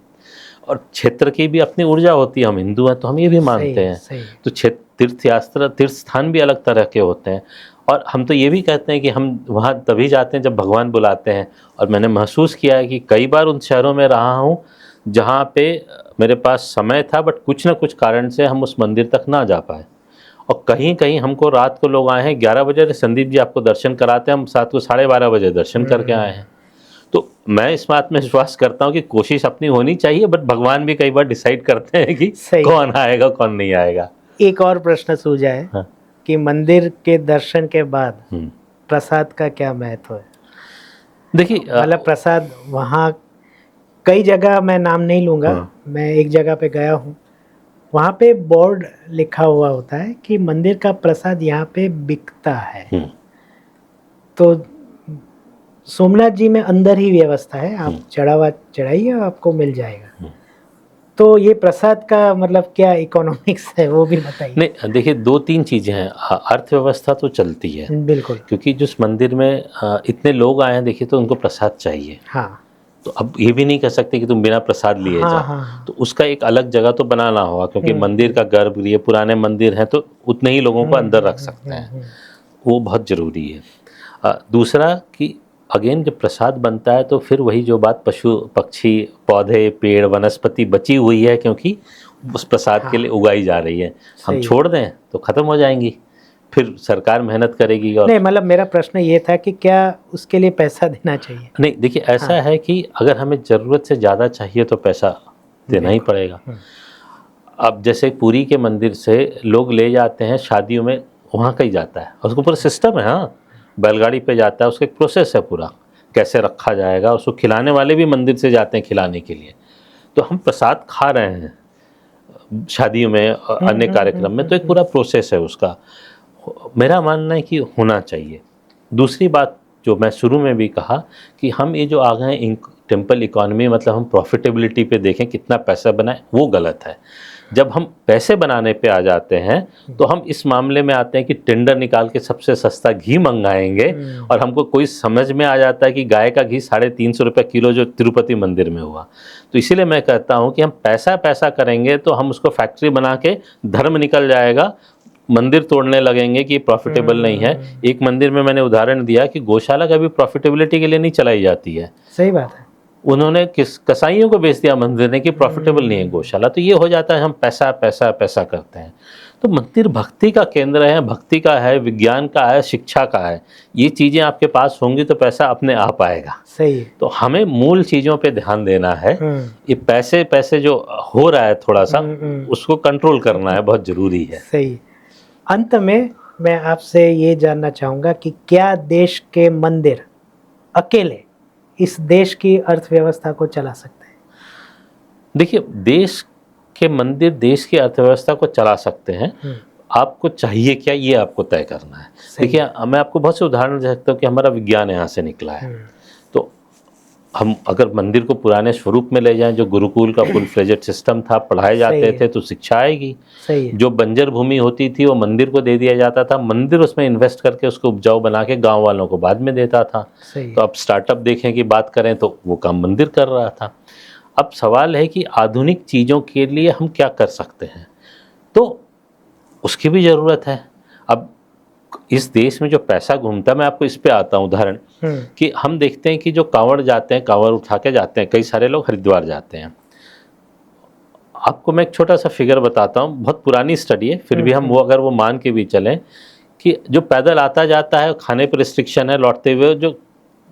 और क्षेत्र की भी अपनी ऊर्जा होती है। हम हिंदू हैं तो हम ये भी मानते हैं। तो तीर्थ यात्रा, तीर्थ स्थान भी अलग तरह के होते हैं। और हम तो ये भी कहते हैं कि हम वहाँ तभी जाते हैं जब भगवान बुलाते हैं। और मैंने महसूस किया है कि कई बार उन शहरों में रहा हूँ जहाँ पे मेरे पास समय था बट कुछ ना कुछ कारण से हम उस मंदिर तक ना जा पाए। और कहीं कहीं हमको रात को लोग आए हैं 11 बजे, संदीप जी आपको दर्शन कराते हैं, हम साथ को 12:30 बजे दर्शन करके आए हैं। तो मैं इस बात में विश्वास करता हूँ कि कोशिश अपनी होनी चाहिए, बट भगवान भी कई बार डिसाइड करते हैं कि कौन आएगा कौन नहीं आएगा। एक और प्रश्न सूझा है। हाँ। कि मंदिर के दर्शन के बाद प्रसाद का क्या महत्व है? देखिए मतलब प्रसाद वहाँ कई जगह, मैं नाम नहीं लूँगा, मैं एक जगह पे गया हूँ, वहाँ पे बोर्ड लिखा हुआ होता है कि मंदिर का प्रसाद यहाँ पे बिकता है। तो सोमनाथ जी में अंदर ही व्यवस्था है, आप चढ़ावा चढ़ाइए आपको मिल जाएगा। तो ये प्रसाद का मतलब क्या इकोनॉमिक्स है वो भी बताइए। नहीं देखिए, 2-3 चीज़ें हैं। अर्थव्यवस्था तो चलती है बिल्कुल, क्योंकि जिस मंदिर में इतने लोग आए हैं देखिए, तो उनको प्रसाद चाहिए। हाँ, तो अब ये भी नहीं कह सकते कि तुम बिना प्रसाद लिए जाओ। हाँ। तो उसका एक अलग जगह तो बनाना होगा, क्योंकि मंदिर का गर्भगृह, पुराने मंदिर हैं तो उतने ही लोगों को अंदर रख सकते हैं, वो बहुत ज़रूरी है। दूसरा कि अगेन जब प्रसाद बनता है तो फिर वही जो बात, पशु पक्षी पौधे पेड़ वनस्पति बची हुई है क्योंकि उस प्रसाद के लिए उगाई जा रही है, हम छोड़ दें तो ख़त्म हो जाएंगी, फिर सरकार मेहनत करेगी। और नहीं, मतलब मेरा प्रश्न ये था कि क्या उसके लिए पैसा देना चाहिए? नहीं देखिए, ऐसा है कि अगर हमें ज़रूरत से ज़्यादा चाहिए तो पैसा देना ही पड़ेगा। अब जैसे पुरी के मंदिर से लोग ले जाते हैं शादियों में, वहाँ का ही जाता है, उसको पूरा सिस्टम है। हाँ, बैलगाड़ी पे जाता है, उसका एक प्रोसेस है पूरा, कैसे रखा जाएगा, उसको खिलाने वाले भी मंदिर से जाते हैं खिलाने के लिए। तो हम प्रसाद खा रहे हैं शादियों में, अन्य कार्यक्रम में, तो एक पूरा प्रोसेस है उसका। मेरा मानना है कि होना चाहिए। दूसरी बात जो मैं शुरू में भी कहा कि हम ये जो आ गए हैं टेम्पल इकोनॉमी, मतलब हम प्रॉफिटेबिलिटी पे देखें कितना पैसा बनाए, वो गलत है। जब हम पैसे बनाने पे आ जाते हैं तो हम इस मामले में आते हैं कि टेंडर निकाल के सबसे सस्ता घी मंगाएंगे, और हमको कोई समझ में आ जाता है कि गाय का घी 350 रुपये किलो जो तिरुपति मंदिर में हुआ। तो इसीलिए मैं कहता हूँ कि हम पैसा करेंगे तो हम उसको फैक्ट्री बना के धर्म निकल जाएगा, मंदिर तोड़ने लगेंगे कि प्रॉफिटेबल नहीं है। एक मंदिर में मैंने उदाहरण दिया कि गौशाला कभी प्रॉफिटेबिलिटी के लिए नहीं चलाई जाती है। सही बात है, उन्होंने कसाईयों को बेच दिया मंदिर ने कि प्रॉफिटेबल नहीं है गौशाला। तो ये हो जाता है, हम पैसा करते हैं। तो मंदिर भक्ति का केंद्र है, भक्ति का है, विज्ञान का है, शिक्षा का है। ये चीज़ें आपके पास होंगी तो पैसा अपने आप आएगा। सही है। तो हमें मूल चीज़ों पे ध्यान देना है। ये पैसे जो हो रहा है थोड़ा सा, उसको कंट्रोल करना है, बहुत ज़रूरी है। सही। अंत में मैं आपसे ये जानना चाहूँगा कि क्या देश के मंदिर अकेले इस देश की अर्थव्यवस्था को चला सकते हैं? देखिए, देश के मंदिर देश की अर्थव्यवस्था को चला सकते हैं। आपको चाहिए क्या, ये आपको तय करना है। देखिए, मैं आपको बहुत से उदाहरण दे सकता हूँ कि हमारा विज्ञान यहाँ से निकला है। तो हम अगर मंदिर को पुराने स्वरूप में ले जाएं, जो गुरुकुल का फुल फ्लेजेड सिस्टम था, पढ़ाए जाते थे, तो शिक्षा आएगी। जो बंजर भूमि होती थी वो मंदिर को दे दिया जाता था, मंदिर उसमें इन्वेस्ट करके उसको उपजाऊ बना के गांव वालों को बाद में देता था। तो अब स्टार्टअप देखें कि बात करें तो वो काम मंदिर कर रहा था। अब सवाल है कि आधुनिक चीज़ों के लिए हम क्या कर सकते हैं, तो उसकी भी ज़रूरत है। अब इस देश में जो पैसा घूमता है, मैं आपको इस पे आता हूँ उदाहरण कि हम देखते हैं कि जो कांवड़ जाते हैं, कांवड़ उठा के जाते हैं, कई सारे लोग हरिद्वार जाते हैं। आपको मैं एक छोटा सा फिगर बताता हूँ, बहुत पुरानी स्टडी है, फिर भी हम अगर वो मान के भी चलें कि जो पैदल आता जाता है, खाने पर रिस्ट्रिक्शन है, लौटते हुए जो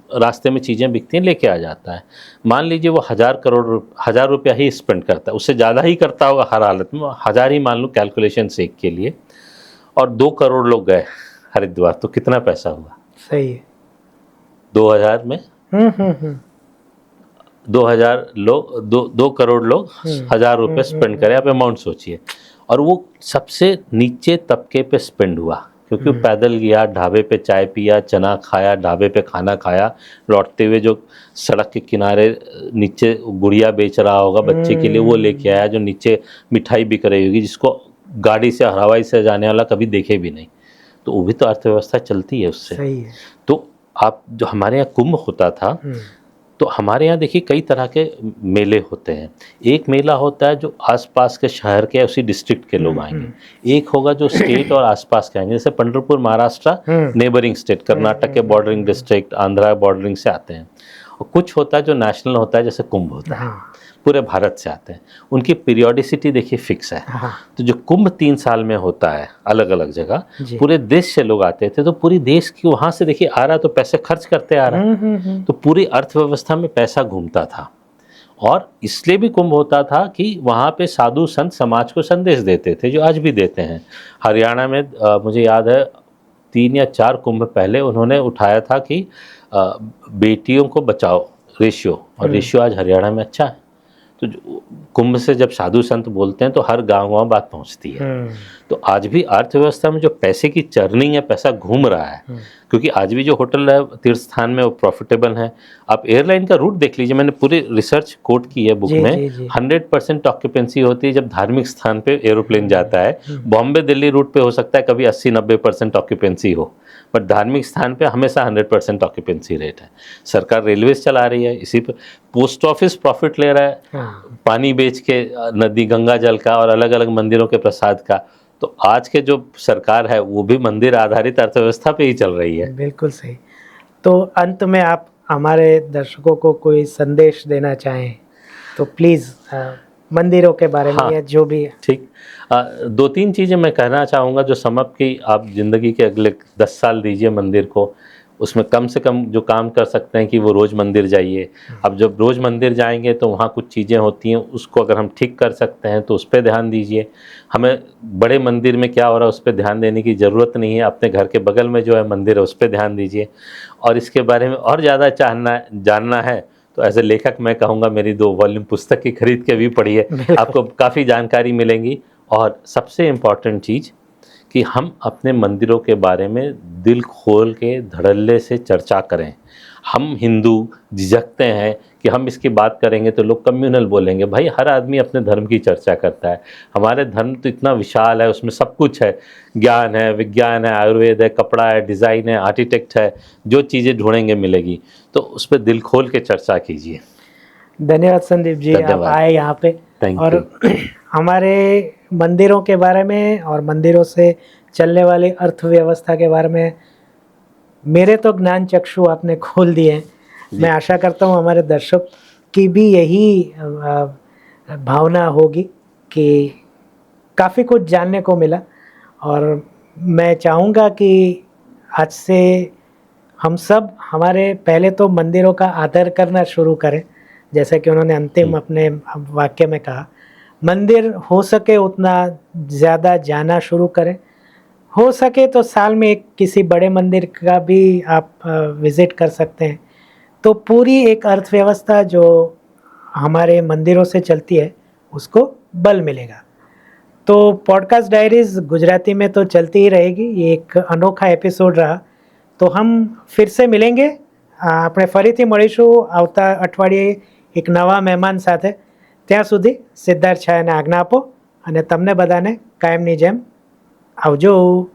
रास्ते में चीज़ें बिकती हैं लेके आ जाता है, मान लीजिए वो 1000 रुपया ही स्पेंड करता है, उससे ज़्यादा ही करता होगा हर हालत में, 1000 ही मान लो कैलकुलेशन सेक के लिए, और 2 करोड़ लोग गए हरिद्वार, तो कितना पैसा हुआ? सही है। 2000 में हम्म 2000 लोग 2 करोड़ लोग 1000 रुपये स्पेंड करें। आप अमाउंट सोचिए। और वो सबसे नीचे तबके पे स्पेंड हुआ, क्योंकि वो पैदल गया, ढाबे पे चाय पिया, चना खाया, ढाबे पे खाना खाया, लौटते हुए जो सड़क के किनारे नीचे गुड़िया बेच रहा होगा बच्चे के लिए वो लेके आया, जो नीचे मिठाई बिक रही होगी जिसको गाड़ी से हवाई से जाने वाला कभी देखे भी नहीं। तो वो भी तो अर्थव्यवस्था चलती है उससे। सही है। तो आप जो हमारे यहाँ कुंभ होता था, तो हमारे यहाँ देखिए कई तरह के मेले होते हैं। एक मेला होता है जो आसपास के शहर के उसी डिस्ट्रिक्ट के लोग आएंगे, एक होगा जो स्टेट और आसपास के आएंगे, जैसे पंढरपुर महाराष्ट्र नेबरिंग स्टेट, कर्नाटक के बॉर्डरिंग डिस्ट्रिक्ट, आंध्रा बॉर्डरिंग से आते हैं। और कुछ होता है जो नेशनल होता है, जैसे कुंभ होता है, पूरे भारत से आते हैं। उनकी पीरियोडिसिटी देखिए फिक्स है। तो जो कुंभ 3 साल में होता है अलग अलग जगह, पूरे देश से लोग आते थे, तो पूरी देश की वहाँ से देखिए आ रहा, तो पैसे खर्च करते आ रहा, तो पूरी अर्थव्यवस्था में पैसा घूमता था। और इसलिए भी कुंभ होता था कि वहाँ पे साधु संत समाज को संदेश देते थे, जो आज भी देते हैं। हरियाणा में मुझे याद है 3 या 4 कुंभ पहले उन्होंने उठाया था कि बेटियों को बचाओ, रेशियो, और रेशियो आज हरियाणा में अच्छा है। तो कुंभ से जब साधु संत बोलते हैं तो हर गांव बात पहुंचती है। तो आज भी अर्थव्यवस्था में जो पैसे की चर्निंग है, पैसा घूम रहा है, क्योंकि आज भी जो होटल है तीर्थ स्थान में वो प्रॉफिटेबल है। आप एयरलाइन का रूट देख लीजिए, मैंने पूरी रिसर्च कोट की है बुक में। 100% ऑक्यूपेंसी होती है जब धार्मिक स्थान पे एरोप्लेन जाता है। बॉम्बे दिल्ली रूट पे हो सकता है कभी 80-90% ऑक्यूपेंसी हो, बट धार्मिक स्थान पे हमेशा 100% ऑक्यूपेंसी रेट है। सरकार रेलवेज चला रही है, इसी पर पोस्ट ऑफिस प्रॉफिट ले रहा है, पानी बेच के नदी गंगा जल का और अलग अलग मंदिरों के प्रसाद का। तो आज के जो सरकार है वो भी मंदिर आधारित अर्थव्यवस्था पे ही चल रही है। बिल्कुल सही। तो अंत में आप हमारे दर्शकों को कोई संदेश देना चाहें तो प्लीज़ मंदिरों के बारे में, या जो भी है। ठीक, 2-3 चीज़ें मैं कहना चाहूँगा जो समझ कि आप ज़िंदगी के अगले 10 साल दीजिए मंदिर को। उसमें कम से कम जो काम कर सकते हैं कि वो रोज़ मंदिर जाइए। अब जब रोज़ मंदिर जाएंगे तो वहाँ कुछ चीज़ें होती हैं, उसको अगर हम ठीक कर सकते हैं तो उस पर ध्यान दीजिए। हमें बड़े मंदिर में क्या हो रहा है उस पर ध्यान देने की ज़रूरत नहीं है, अपने घर के बगल में जो है मंदिर है उस पर ध्यान दीजिए। और इसके बारे में और ज़्यादा जानना है तो एज ए लेखक मैं कहूँगा मेरी 2 वॉल्यूम पुस्तक की खरीद के भी पढ़िए, आपको काफ़ी जानकारी मिलेंगी। और सबसे इम्पॉर्टेंट चीज़ कि हम अपने मंदिरों के बारे में दिल खोल के धड़ल्ले से चर्चा करें। हम हिंदू झिझकते हैं कि हम इसकी बात करेंगे तो लोग कम्युनल बोलेंगे। भाई हर आदमी अपने धर्म की चर्चा करता है। हमारे धर्म तो इतना विशाल है, उसमें सब कुछ है, ज्ञान है, विज्ञान है, आयुर्वेद है, कपड़ा है, डिज़ाइन है, आर्किटेक्ट है, जो चीज़ें ढूंढेंगे मिलेगी। तो उस पर दिल खोल के चर्चा कीजिए। धन्यवाद संदीप जी, आप आए यहाँ पे और हमारे मंदिरों के बारे में और मंदिरों से चलने वाली अर्थव्यवस्था के बारे में मेरे तो ज्ञान चक्षु आपने खोल दिए हैं। मैं आशा करता हूँ हमारे दर्शक की भी यही भावना होगी कि काफ़ी कुछ जानने को मिला। और मैं चाहूँगा कि आज से हम सब हमारे पहले तो मंदिरों का आदर करना शुरू करें, जैसा कि उन्होंने अंतिम अपने वाक्य में कहा। मंदिर हो सके उतना ज़्यादा जाना शुरू करें, हो सके तो साल में एक किसी बड़े मंदिर का भी आप विज़िट कर सकते हैं। तो पूरी एक अर्थव्यवस्था जो हमारे मंदिरों से चलती है उसको बल मिलेगा। तो पॉडकास्ट डायरीज़ गुजराती में तो चलती ही रहेगी, ये एक अनोखा एपिसोड रहा। तो हम फिर से मिलेंगे, આપણે ફરીથી મળીશું આવતા અઠવાડિયે એક નવા મહેમાન સાથે। ત્યાં સુધી સિદ્ધાર્થ છાયાને આજ્ઞા આપો અને તમને બધાને કાયમની જેમ આવજો।